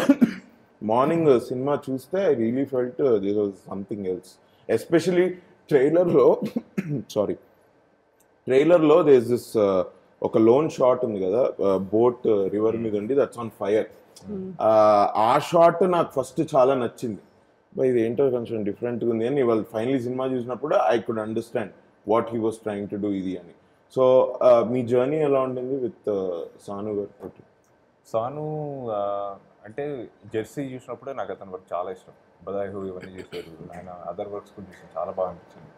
S1: మార్నింగ్ సినిమా చూస్తే I really felt this was something else. Especially ట్రైలర్లో ట్రైలర్లో దేర్ ఇస్ దిస్ ఒక లోన్ షాట్ ఉంది కదా, బోట్ రివర్ మీద ఉండి దట్స్ ఆన్ ఫైర్. ఆ షాట్ నాకు ఫస్ట్ చాలా నచ్చింది. ఇది ఏంటో కొంచెం డిఫరెంట్గా ఉంది అని ఇవాళ ఫైనలీ సినిమా చూసినప్పుడు I could understand what he was trying to do ఇది అని. సో మీ జర్నీ ఎలా ఉండింది విత్ సాను గారు?
S5: సాను అంటే జెర్సీ చూసినప్పుడే నాకు అతని వర్క్ చాలా ఇష్టం. బదాయి హూ ఇవన్నీ చేశారు, ఆయన అదర్ వర్క్స్ కూడా చూసాను, చాలా బాగా అనిపించింది.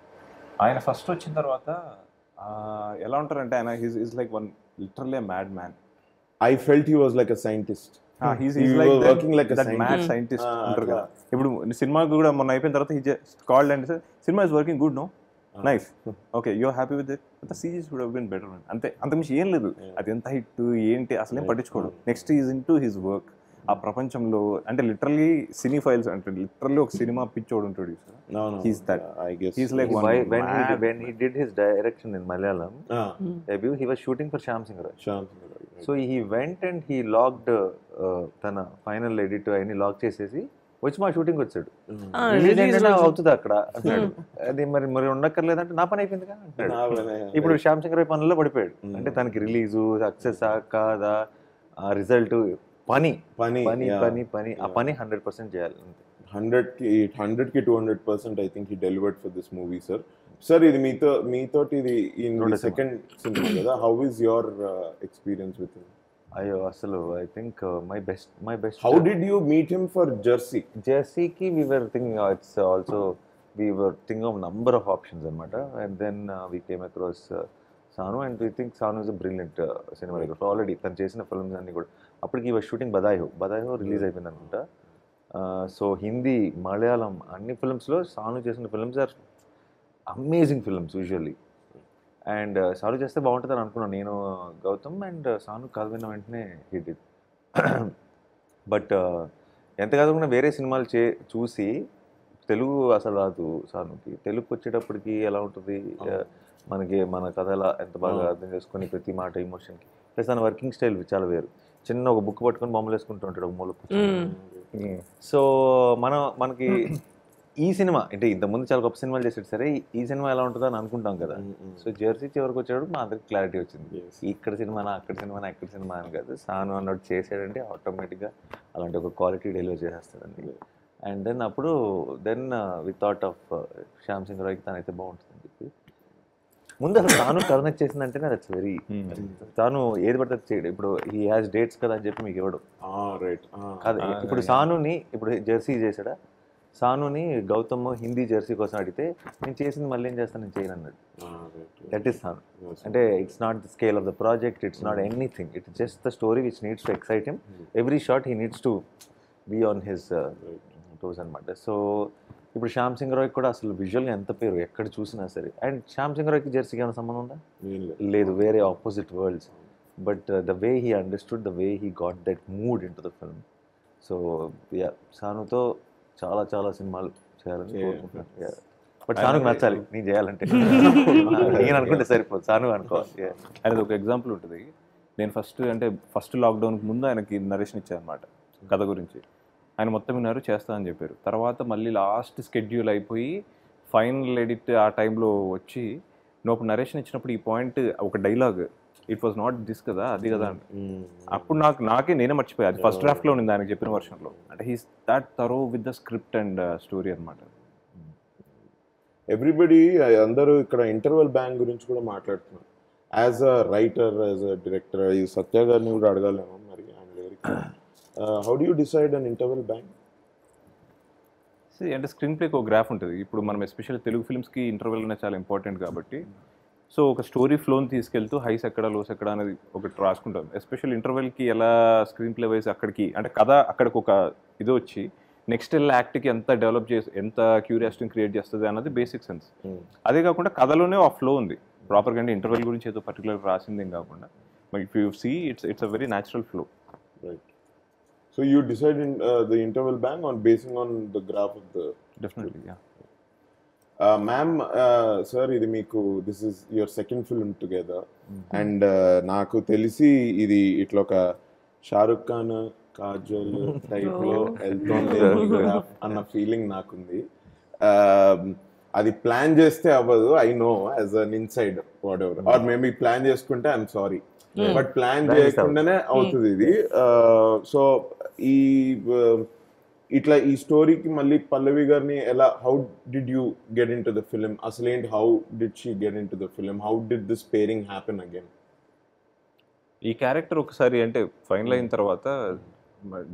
S5: ఆయన ఫస్ట్ వచ్చిన తర్వాత ఎలా ఉంటారంటే ఆయన is like one literally mad man.
S1: I felt he was like a scientist.
S5: Working like mad scientist అంటారు కదా. ఇప్పుడు సినిమాకి కూడా మొన్న అయిపోయిన తర్వాత he just called and cinema is working good, no nice, okay you're happy with it, the series would have been better అంతే. అంతకుమించి ఏం లేదు. అది ఎంత హిట్ ఏంటి అసలు ఏం పట్టించుకోడు. Next is in to his work. ఆ ప్రపంచంలో అంటే లిటరల్లీ సినీ ఫైల్స్ అంటే లిటరల్లీ ఒక సినిమా పిచ్చోడు ఉంటాడు. He's that.
S1: I guess
S5: He's like one
S3: when he did his direction in Malayalam debut, he was shooting for Shyam Singh Roy. So he went and he logged tana final edit ayini log chesesi వచ్చి మా షూటింగ్ వచ్చాడు. అవుతుంది అక్కడ అంటాడు. అది మరి ఉండక్కర్లేదంటే నా పని అయిపోయిందిగా అంటాడు. ఇప్పుడు శ్యామ్ సింగ్ రాయ్ పనుల్లో పడిపోయాడు. అంటే తనకి రిలీజు సక్సెస్ కాదా, రిజల్ట్, పని పని పని పని పని ఆ పని 100% చేయాలి.
S1: 100కి 200% I think he delivered for this movie, sir. Sir, ఇది మీతోటి ఇది సెకండ్ సినిమా కదా, how is your experience with him?
S3: అయ్యో అసలు I think my best.
S1: How did you meet him for
S3: జెర్సీకి we were thinking it's also we were thinking of number of options అనమాట. and then we came across Sanu and we think Sanu is a brilliant cinematographer. Already తను చేసిన ఫిల్మ్స్ అన్ని కూడా అప్పటికి ఈ వాజ్ షూటింగ్ బదాయి హో రిలీజ్ అయిపోయింది అనుకుంటా. సో హిందీ, మలయాళం అన్ని ఫిల్మ్స్లో సాను చేసిన films are amazing films usually. And Sanu చేస్తే బాగుంటుందని అనుకున్నాను నేను, గౌతమ్. అండ్ సాను కథ విన్న వెంటనే హిట్ ఇట్. బట్ ఎంత కాకుండా వేరే సినిమాలు చూసి తెలుగు అసలు రాదు సానుకి. తెలుగుకి వచ్చేటప్పటికి ఎలా ఉంటుంది, మనకి మన కథ ఎలా ఎంత బాగా అర్థం చేసుకొని ప్రతి మాట ఎమోషన్కి. ప్లస్ తన వర్కింగ్ స్టైల్ చాలా వేరు. చిన్న ఒక బుక్ పట్టుకొని బొమ్మలు వేసుకుంటూ ఉంటాడు ఒక మూల. సో మనకి ఈ సినిమా అంటే ఇంతకుముందు చాలా గొప్ప సినిమాలు చేసాడు, సరే ఈ సినిమా ఎలా ఉంటుందో అని అనుకుంటాం కదా. సో జెర్సీ చివరికి వచ్చాడు మా అందరికి క్లారిటీ వచ్చింది, ఇక్కడ సినిమానా అక్కడ సినిమానా ఎక్కడ సినిమా అని కాదు, సాను అన్నట్టు చేసాడంటే ఆటోమేటిక్గా అలాంటి ఒక క్వాలిటీ డెలివర్ చేసేస్తాడండి. And then we thought of Shyam Singh రాయ్కి తనైతే బాగుంటుందని చెప్పి ముందు అసలు తాను కరుణ చేసిందంటేనే దట్స్ వెరీ, తాను ఏది పడితే చేయడు. ఇప్పుడు హీ హ్యాస్ డేట్స్ కదా అని చెప్పి మీకు ఇవ్వడు కాదు. ఇప్పుడు సానుని ఇప్పుడు జెర్సీ చేసాడా, సానుని గౌతమ్ హిందీ జెర్సీ కోసం అడిగితే నేను చేసింది మళ్ళీ ఏం చేస్తాను, నేను చేయను అన్నాడు. That is Sanu. అంటే it's not the scale of the project, it's not anything, it's just the story which needs to excite him. Every shot he needs to be on his toes అనమాట. సో ఇప్పుడు శ్యామ్ సింగ్ రాయ్కి కూడా అసలు విజువల్గా ఎంత పేరు ఎక్కడ చూసినా సరే. అండ్ శ్యామ్ సింగ్ రాయ్కి జెర్సీకి ఏమైనా సంబంధం ఉందా? లేదు, వేరే opposite worlds. But the way he understood, the way he got that mood into the film. So సానుతో చాలా చాలా సినిమాలు చేయాలని కోరుకుంటున్నాను. బట్ సానుకు నచ్చాలి నేను చేయాలంటే, నేను అనుకుంటే సరిపోదు, సాను అనుకోవాలి.
S5: అనేది ఒక ఎగ్జాంపుల్ ఉంటుంది. నేను ఫస్ట్ లాక్డౌన్కి ముందు ఆయనకి నరేషన్ ఇచ్చానమాట కథ గురించి. ఆయన మొత్తం విన్నారు, చేస్తా అని చెప్పారు. తర్వాత మళ్ళీ లాస్ట్ స్కెడ్యూల్ అయిపోయి ఫైనల్ ఎడిట్ ఆ టైంలో వచ్చి నువ్వు నరేషన్ ఇచ్చినప్పుడు ఈ పాయింట్ ఒక dialogue, it was not this కదా అది కదా అంటే అప్పుడు నాకే నేనే మర్చిపోయా. అది ఫస్ట్ డ్రాఫ్ట్లో ఉంది ఆయనకు చెప్పిన వర్షన్లో. అంటే he's that thorough with the script and story అనమాట.
S1: ఎవ్రీబడి అందరూ ఇక్కడ ఇంటర్వెల్ బ్యాంక్ గురించి కూడా మాట్లాడుతున్నారు. As a writer, as a director, ఈ సత్య గారిని కూడా అడగాలేమో మరి ఆయన దగ్గరికి. How do you decide an interval bang?
S5: అంటే స్క్రీన్ ప్లేకి ఒక గ్రాఫ్ ఉంటుంది. ఇప్పుడు మనం ఎస్పెషల్లీ తెలుగు ఫిల్మ్స్కి ఇంటర్వెల్ అనేది చాలా ఇంపార్టెంట్ కాబట్టి సో ఒక స్టోరీ ఫ్లోని తీసుకెళ్తూ హైస్ ఎక్కడ లోస్ ఎక్కడ అనేది ఒకటి రాసుకుంటాం. ఎస్పెషల్ ఇంటర్వెల్కి ఎలా స్క్రీన్ ప్లే వైజ్ అక్కడికి అంటే కథ అక్కడికి ఒక ఇది వచ్చి నెక్స్ట్ యాక్ట్కి ఎంత డెవలప్ చేసి ఎంత క్యూరియాసిటీని క్రియేట్ చేస్తుంది అన్నది బేసిక్ సెన్స్. అదే కాకుండా కథలోనే ఆ ఫ్లో ఉంది ప్రాపర్గా. అంటే ఇంటర్వెల్ గురించి ఏదో పర్టికులర్ రాసింది కాకుండా if you see it's a very natural flow.
S1: Right. So you decide the interval bang on basing on the graph of the...
S5: Definitely, yeah.
S1: Ma'am, sir, ఇది మీకు this is your second film together. And నాకు తెలిసి ఇది ఇట్లా ఒక షారుఖ్ ఖాన్ కాజల్ టైప్లో వెళ్తోంది గ్రాఫ్ అన్న ఫీలింగ్ నాకుంది. అది ప్లాన్ చేస్తే అవ్వదు, I know as an inside what ever, or maybe plan చేసుకుంటే ఐఎమ్ సారీ, బట్ ప్లాన్ చేయకుండానే అవుతుంది ఇది. సో ఈ ఇట్లా ఈ స్టోరీకి మళ్ళీ పల్లవి గారిని ఎలా, how did you get into the film? అసలేంటి, how did she get into the film? How did this pairing happen again?
S5: ఈ క్యారెక్టర్ ఒకసారి అంటే ఫైనల్ అయిన తర్వాత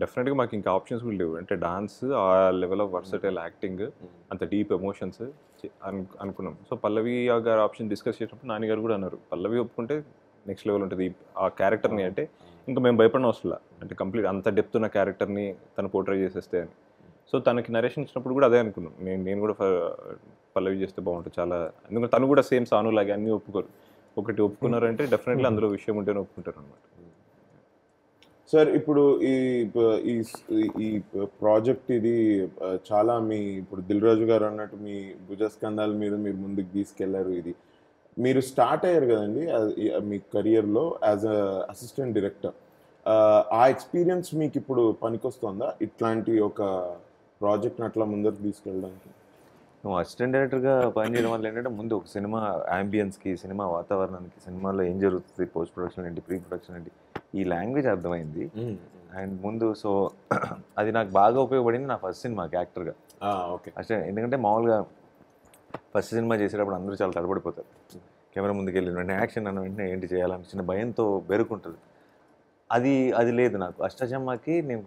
S5: డెఫినెట్గా మాకు ఇంకా ఆప్షన్స్ కూడా లేవు. అంటే డాన్స్, ఆ లెవెల్ ఆఫ్ వర్సటైల్ యాక్టింగ్, అంత డీప్ ఎమోషన్స్ అనుకున్నాం. సో పల్లవి గారు ఆప్షన్ డిస్కస్ చేసినప్పుడు నాన్నగారు కూడా అన్నారు, పల్లవి ఒప్పుకుంటే నెక్స్ట్ లెవెల్ ఉంటుంది ఆ క్యారెక్టర్ని. అంటే ఇంకా మేము భయపడిన అవసరం, అంటే కంప్లీట్ అంత డెప్త్ ఉన్న క్యారెక్టర్ని తను పోర్ట్రే చేసేస్తే అని. సో తనకి నరేషన్ ఇచ్చినప్పుడు కూడా అదే అనుకున్నాం, నేను కూడా పల్లవి చేస్తే బాగుంటుంది చాలా. ఎందుకంటే తను కూడా సేమ్ సాను లాగే అన్నీ ఒప్పుకోరు, ఒకటి ఒప్పుకున్నారంటే డెఫినెట్లీ అందులో విషయం ఉంటేనే ఒప్పుకుంటారు అనమాట.
S1: సార్ ఇప్పుడు ఈ ప్రాజెక్ట్ ఇది చాలా మీ ఇప్పుడు దిల్ రాజు గారు అన్నట్టు మీ భుజస్కంధాల మీద మీరు ముందుకు తీసుకెళ్లారు. ఇది మీరు స్టార్ట్ అయ్యారు కదండి మీ కెరియర్లో యాజ్ అ అసిస్టెంట్ డైరెక్టర్. ఆ ఎక్స్పీరియన్స్ మీకు ఇప్పుడు పనికొస్తుందా ఇట్లాంటి ఒక ప్రాజెక్ట్ని అట్లా ముందరకు తీసుకెళ్ళడానికి?
S3: నువ్వు అసిస్టెంట్ డైరెక్టర్గా పనిచేయడం వల్ల ఏంటంటే ముందు ఒక సినిమా యాంబియన్స్కి, సినిమా వాతావరణానికి, సినిమాలో ఏం జరుగుతుంది, పోస్ట్ ప్రొడక్షన్ ఏంటి, ప్రీ ప్రొడక్షన్ ఏంటి, ఈ లాంగ్వేజ్ అర్థమైంది. అండ్ ముందు సో అది నాకు బాగా ఉపయోగపడింది నా ఫస్ట్ సినిమాకి యాక్టర్గా.
S1: ఓకే.
S3: అసలు ఎందుకంటే మామూలుగా ఫస్ట్ సినిమా చేసేటప్పుడు అందరూ చాలా తడబడిపోతారు. కెమెరా ముందుకు వెళ్ళిన వెంటనే యాక్షన్ అన్న వెంటనే ఏంటి చేయాలని చిన్న భయంతో బెరుకుంటుంది. అది లేదు నాకు. అష్టాచమ్మాకి నేను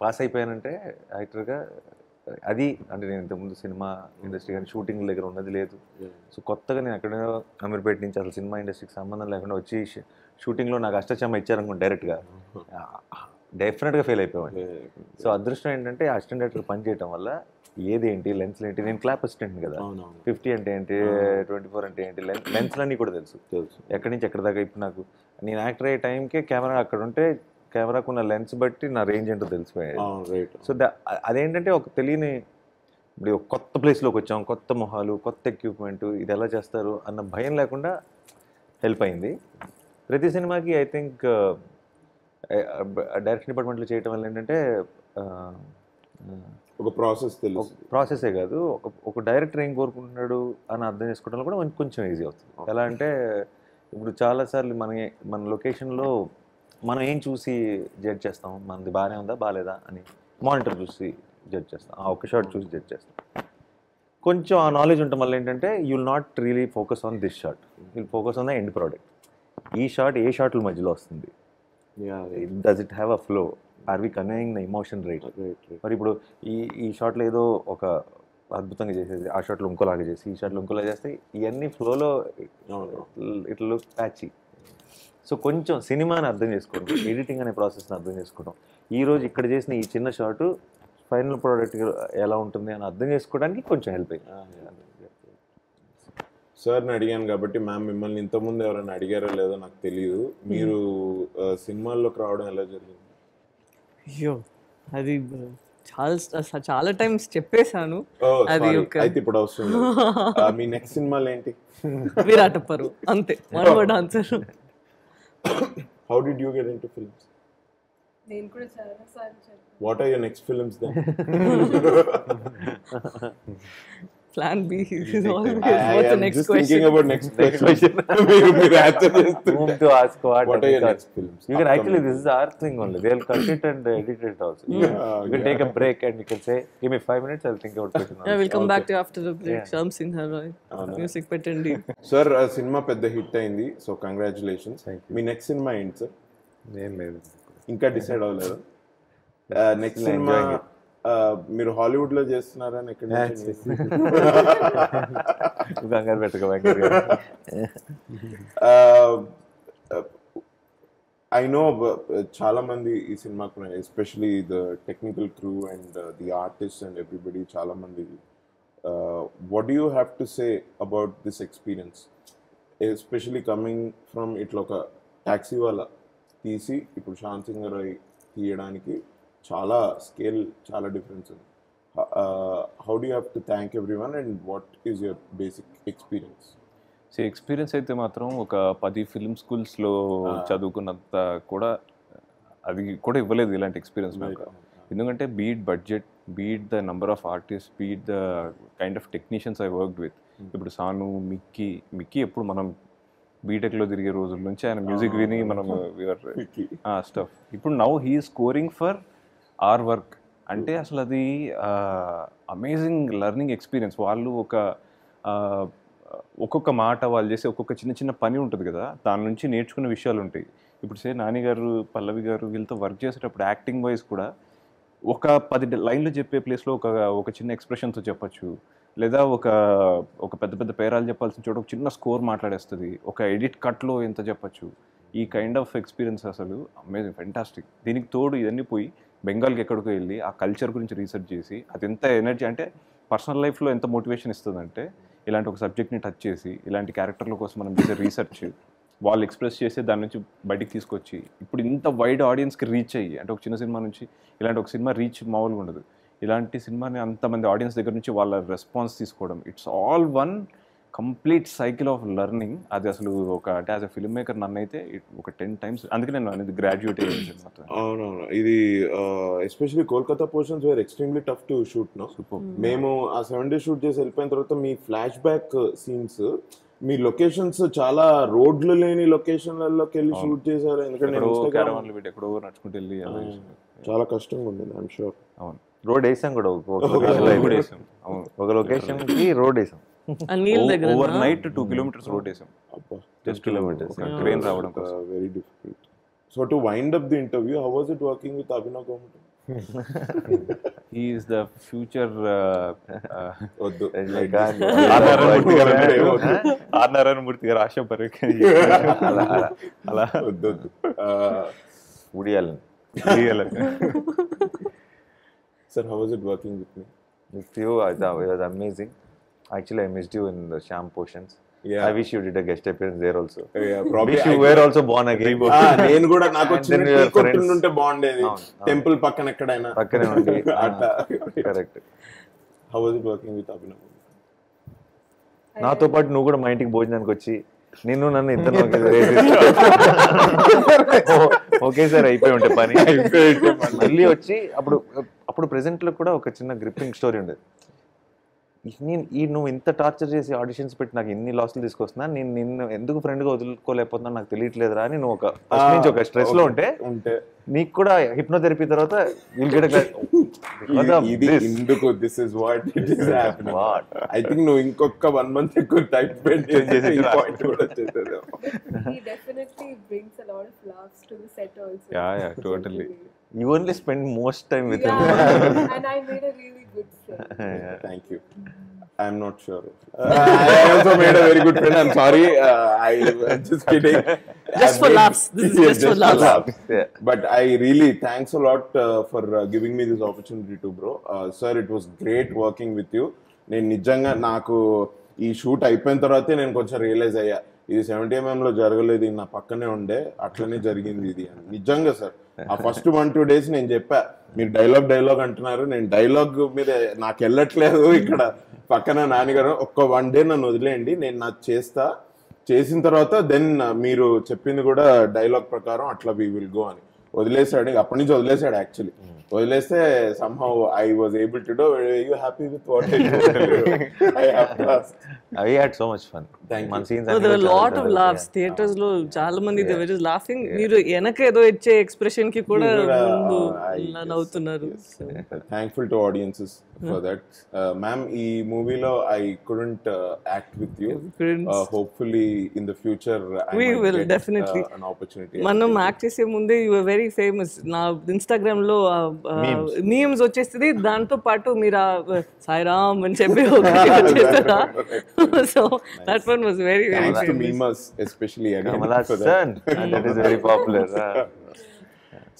S3: పాస్ అయిపోయానంటే యాక్టర్గా, అది అంటే నేను ఇంతకుముందు సినిమా ఇండస్ట్రీ కానీ షూటింగ్ దగ్గర ఉన్నది లేదు. సో కొత్తగా నేను ఎక్కడ అమీర్పేట నుంచి అసలు సినిమా ఇండస్ట్రీకి సంబంధం లేకుండా వచ్చి షూటింగ్లో నాకు అష్టాచమ్మ ఇచ్చారనుకోండి డైరెక్ట్గా, డెఫినెట్గా ఫెయిల్ అయిపోయాను. సో అదృష్టం ఏంటంటే అసిస్టెంట్ డైరెక్టర్ పని చేయడం వల్ల ఏదేంటి, లెన్స్లు ఏంటి, నేను క్లాప్ అసిస్టెంట్ కదా, 50 అంటే ఏంటి, 24 అంటే ఏంటి, లెన్స్లన్నీ కూడా తెలుసు ఎక్కడి నుంచి ఎక్కడి దాకా. ఇప్పుడు నాకు నేను యాక్టర్ అయ్యే టైంకే కెమెరా అక్కడ ఉంటే కెమెరాకున్న లెన్స్ బట్టి నా రేంజ్ ఏంటో తెలిసిపోయాయి. సో అదేంటంటే ఒక తెలియని, ఇప్పుడు ఒక కొత్త ప్లేస్లోకి వచ్చాం, కొత్త మొహాలు, కొత్త ఎక్విప్మెంట్, ఇది ఎలా చేస్తారు అన్న భయం లేకుండా హెల్ప్ అయింది. ప్రతి సినిమాకి ఐ థింక్ డైరెక్షన్ డిపార్ట్మెంట్లో చేయటం వల్ల ఏంటంటే
S1: ఒక
S3: ప్రాసెసే కాదు, ఒక డైరెక్టర్ ఏం కోరుకుంటున్నాడు అని అర్థం చేసుకోవడంలో కూడా కొంచెం ఈజీ అవుతుంది. ఎలా అంటే ఇప్పుడు చాలాసార్లు మన లొకేషన్లో మనం ఏం చూసి జడ్జ్ చేస్తాం, మనది బాగానే ఉందా బాగాలేదా అని మానిటర్ చూసి జడ్జ్ చేస్తాం, ఆ ఒక్క షాట్ చూసి జడ్జ్ చేస్తాం. కొంచెం ఆ నాలెడ్జ్ ఉండటం వల్ల ఏంటంటే you will not really focus on this shot, will focus on the end product. ఈ షాట్ ఏ షాట్ల మధ్యలో వస్తుంది, does it have a flow, or we conveying the emotion right. మరి ఇప్పుడు ఈ షాట్లో ఏదో ఒక అద్భుతంగా చేసేది, ఆ షాట్లో ఇంకోలాగా చేసి, ఈ షాట్లో ఇంకోలాగా చేస్తే ఇవన్నీ ఫ్లోలో ఇట్ లుక్ ప్యాచీ. సో కొంచెం సినిమాని అర్థం చేసుకోవడం, ఎడిటింగ్ అనే ప్రాసెస్ని అర్థం చేసుకోవడం, ఈరోజు ఇక్కడ చేసిన ఈ చిన్న షాటు ఫైనల్ ప్రోడక్ట్ ఎలా ఉంటుంది అని అర్థం చేసుకోవడానికి కొంచెం హెల్ప్ అయింది.
S1: సార్ని అడిగాను కాబట్టి మ్యామ్ మిమ్మల్ని ఇంతకుముందు ఎవరైనా అడిగారో లేదో నాకు తెలియదు, మీరు సినిమాల్లోకి రావడం ఎలా జరిగింది?
S2: అయ్యో అది చాలా టైమ్స్ చెప్పేశాను. అది
S1: అయితే ఇప్పుడు వస్తుంది. మీ నెక్స్ట్ సినిమాలు ఏంటి?
S2: విరాటపరు, అంతే, one word answer.
S1: How did you get into films?
S6: నేను కూడా చాలా సార్లు చెప్పాను.
S1: What are your next films then?
S2: Plan B is always
S1: I
S2: what's the
S1: am
S2: next
S1: just
S2: question?
S1: thinking about next question. మీరు answer చేస్తుంటే.
S3: Whom to ask what
S1: What are your next films?
S3: You can actually, this is our thing only. They'll cut it and edit it also. You can take a break and you can say, give me 5 minutes, I'll think about question.
S2: Yeah, we'll come back to you after the break. Shyam Singh Roy, music పెట్టండి.
S1: సార్ సినిమా పెద్ద హిట్ అయింది, సో కంగ్రాచులేషన్స్. మీ నెక్స్ట్ సినిమా ఏంటి సార్?
S4: ఏం లేదు,
S1: ఇంకా డిసైడ్ అవ్వలేదు? నెక్స్ట్ సినిమా మీరు హాలీవుడ్ లో చేస్తున్నారని ఎక్కడ
S3: కంగారు పెట్టక వెంకట్ గారు.
S1: ఐ నో చాలా మంది ఈ సినిమాకు especially the technical crew and the artist and everybody చాలా మంది what do you have to say about this experience especially coming from ఇట్లా ఒక ట్యాక్సీ వాళ్ళ తీసి ఇప్పుడు శాంత్ సింగ్ రాయ్ తీయడానికి చాలా స్కేల్ చాలా డిఫరెన్స్ ఉంది. How do you have to thank every one and what is your basic experience?
S5: So experience అయితే మాత్రం ఒక 10 ఫిల్మ్ స్కూల్స్లో చదువుకున్నంత కూడా అది కూడా ఇవ్వలేదు ఇలాంటి ఎక్స్పీరియన్స్ నాకు. ఎందుకంటే beat budget, beat the number of artist, beat the kind of technicians I worked with. ఇప్పుడు సాను, మిక్కీ ఎప్పుడు మనం బీటెక్లో తిరిగే రోజుల నుంచి ఆయన మ్యూజిక్ విని మనం స్టఫ్. ఇప్పుడు now he scoring for our work అంటే అసలు అది అమేజింగ్ లెర్నింగ్ ఎక్స్పీరియన్స్. వాళ్ళు ఒక్కొక్క మాట వాళ్ళు చేసే ఒక్కొక్క చిన్న చిన్న పని ఉంటుంది కదా, దాని నుంచి నేర్చుకునే విషయాలు ఉంటాయి. ఇప్పుడు నాని గారు, పల్లవి గారు వీళ్ళతో వర్క్ చేసేటప్పుడు యాక్టింగ్ వైజ్ కూడా ఒక 10 లైన్లు చెప్పే ప్లేస్లో ఒక చిన్న ఎక్స్ప్రెషన్తో చెప్పచ్చు, లేదా ఒక పెద్ద పెద్ద పేరాలు చెప్పాల్సిన చోట ఒక చిన్న స్కోర్ మాట్లాడేస్తుంది, ఒక ఎడిట్ కట్లో ఎంత చెప్పచ్చు. ఈ కైండ్ ఆఫ్ ఎక్స్పీరియన్స్ అసలు అమేజింగ్, ఫెంటాస్టిక్. దీనికి తోడు ఇవన్నీ పోయి బెంగాల్కి ఎక్కడికో వెళ్ళి ఆ కల్చర్ గురించి రీసెర్చ్ చేసి అది ఎంత ఎనర్జీ అంటే పర్సనల్ లైఫ్లో ఎంత మోటివేషన్ ఇస్తుందంటే ఇలాంటి ఒక సబ్జెక్ట్ని టచ్ చేసి ఇలాంటి క్యారెక్టర్ల కోసం మనం చేసే రీసెర్చ్ వాళ్ళు ఎక్స్ప్రెస్ చేసి దాని నుంచి బయటికి తీసుకొచ్చి ఇప్పుడు ఇంత వైడ్ ఆడియన్స్కి రీచ్ అయ్యి, అంటే ఒక చిన్న సినిమా నుంచి ఇలాంటి ఒక సినిమా రీచ్ మామూలుగా ఉండదు. ఇలాంటి సినిమాని అంతమంది ఆడియన్స్ దగ్గర నుంచి వాళ్ళ రెస్పాన్స్ తీసుకోవడం, it's all one complete cycle of learning. అది అసలు అంటే యాజ్ అ ఫిల్మ్ మేకర్ నన్ను అయితే ఒక 10 times, అందుకే నేను అనేది గ్రాడ్యుయేట్ అయ్యాను.
S1: అవునవును, ఇది especially Kolkata portions were extremely tough to shoot. No మేము ఆ 7 days షూట్ చేసి వెళ్ళిపోయిన తర్వాత మీ ఫ్లాష్ బ్యాక్ సీన్స్, మీ లొకేషన్స్ చాలా రోడ్లు లేని లొకేషన్లలోకి వెళ్ళి షూట్ చేశారు. ఎందుకంటే
S5: ఎక్కడో నడుచుకుంటూ వెళ్ళి
S1: చాలా కష్టంగా ఉంది. I'm sure.
S5: అవును,
S3: రోడ్ వేసాం కూడా ఒక లొకేషన్ కి రోడ్ వేసాం.
S5: ఓవర్ నైట్ 2 kilometers రోడ్ వేసాం.
S3: Just kilometers.
S5: ట్రైన్ రావడం
S1: very difficult. So to wind up the interview, how was it working with Abhinav Gomati?
S5: He is the future Narayanamurthy garu, Asha Parekh అలా
S3: ఉడియాలని.
S1: Sir, how was it working with me?
S3: With you, it was amazing. Actually, I missed you in the Sham portions.
S1: Yeah.
S3: I wish you did a guest appearance there also.
S1: Yeah, probably.
S3: Wish you were also born again.
S1: నేను కూడా నాకు చిన్న టీ కొట్టుంటే బాగుండేది, టెంపుల్ పక్కన ఎక్కడైనా
S3: పక్కనే ఉండి. Correct.
S1: How was it working with Abhinav?
S3: నాతో పాటు నువ్వు కూడా మా ఇంటికి భోజనానికి వచ్చి నన్ను ఇద్దరు ఒకేసారి అయిపోయి ఉంటే పని. మళ్ళీ వచ్చి అప్పుడు ప్రెసెంట్ లో కూడా ఒక చిన్న గ్రిప్పింగ్ స్టోరీ ఉండేది. నువ్వు ఇంత టార్చర్ చేసి ఆడిషన్స్ పెట్టి నాకు ఇన్ని లాస్లు తీసుకొస్తున్నా, నేను నిన్ను ఎందుకు ఫ్రెండ్గా వదులుకోలేకపోతున్నా నాకు తెలియట్లేదురా అని నువ్వు ఒక స్ట్రెస్ లో ఉంటే నీకు కూడా హిప్నోథెరపీ తర్వాత
S1: this is what it is happening. I think నువ్వు ఇంకొక 1 month ఎక్కువ టైం స్పెండ్ చేసి పాయింట్ కూడా వచ్చేసేది.
S6: He definitely brings a lot of laughs to the set also.
S5: Yeah, totally.
S3: You only spend most time with him.
S6: And I made a really good friend.
S1: Thank you. I'm not sure. I also made a very good friend. I'm sorry. I'm just kidding.
S2: Just for laughs. This is just for laughs.
S1: Yeah. But I really thanks a lot for giving me this opportunity to, bro. Sir, it was great working with you. నేను నిజంగా నాకు ఈ షూట్ అయిపోయిన తర్వాతే నేను కొంచెం రియలైజ్ అయ్యా, ఇది 70mm లో జరగలేదు, నా పక్కనే ఉండే, అట్లనే జరిగింది ఇది అని. నిజంగా సార్, ఆ ఫస్ట్ 1-2 days నేను చెప్పా, మీరు డైలాగ్ అంటున్నారు, నేను డైలాగ్ మీద నాకు వెళ్ళట్లేదు, ఇక్కడ పక్కన నాన్నగారు ఒక్క 1 day నన్ను వదిలేయండి, నేను నాకు చేసిన తర్వాత దెన్ మీరు చెప్పింది కూడా డైలాగ్ ప్రకారం అట్లా వి విల్ గో అని వదిలేసాడు. అప్పటి నుంచి వదిలేసాడు. యాక్చువల్లీ వదిలేస్తే somehow I was able to do. Were you happy with what I did? I have to ask.
S3: I had so much fun.
S1: Thank you.
S3: Scenes
S2: there were a lot of laughs. Theaters lo chaala mandi they were just laughing. Meeru enaka edo iche expression ki kuda mundu navunnaru.
S1: Thankful to audiences for that. Ma'am, ee movie lo I couldn't act with you. Hopefully in the future
S2: we will definitely
S1: an opportunity.
S2: Manam act chese munde you were very famous. Na Instagram lo memes వచ్చేస్తుంది, దాంతో పాటు మీరు సాయిరామ్ అని చెప్పి వచ్చేస్తారా. So that one was very very
S1: Thanks to memes, especially again.
S3: Kamal Haasan, that is very popular.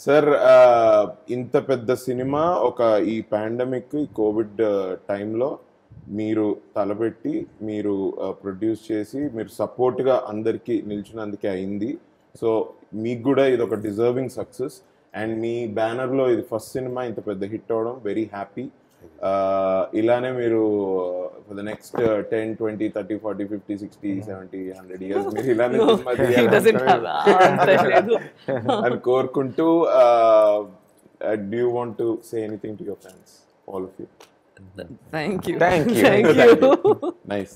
S1: Sir ఇంత పెద్ద సినిమా ఒక ఈ పాండమిక్ ఈ కోవిడ్ టైంలో మీరు తలపెట్టి మీరు ప్రొడ్యూస్ చేసి మీరు సపోర్ట్గా అందరికీ నిల్చున్నందుకే అయింది. సో మీకు కూడా ఇది ఒక డిజర్వింగ్ సక్సెస్. అండ్ మీ బ్యానర్లో ఇది ఫస్ట్ సినిమా ఇంత పెద్ద హిట్ అవ్వడం వెరీ హ్యాపీ. ఇలానే మీరు ఫర్ ద నెక్స్ట్ 10, 20, 30, 40, 50, 60, 70, 100 years మీరు ఇలానే సినిమా తీయాలని అని కోరుకుంటూ, do you want to say anything to your fans, all of you?
S2: Thank you.
S3: Thank you.
S1: Nice.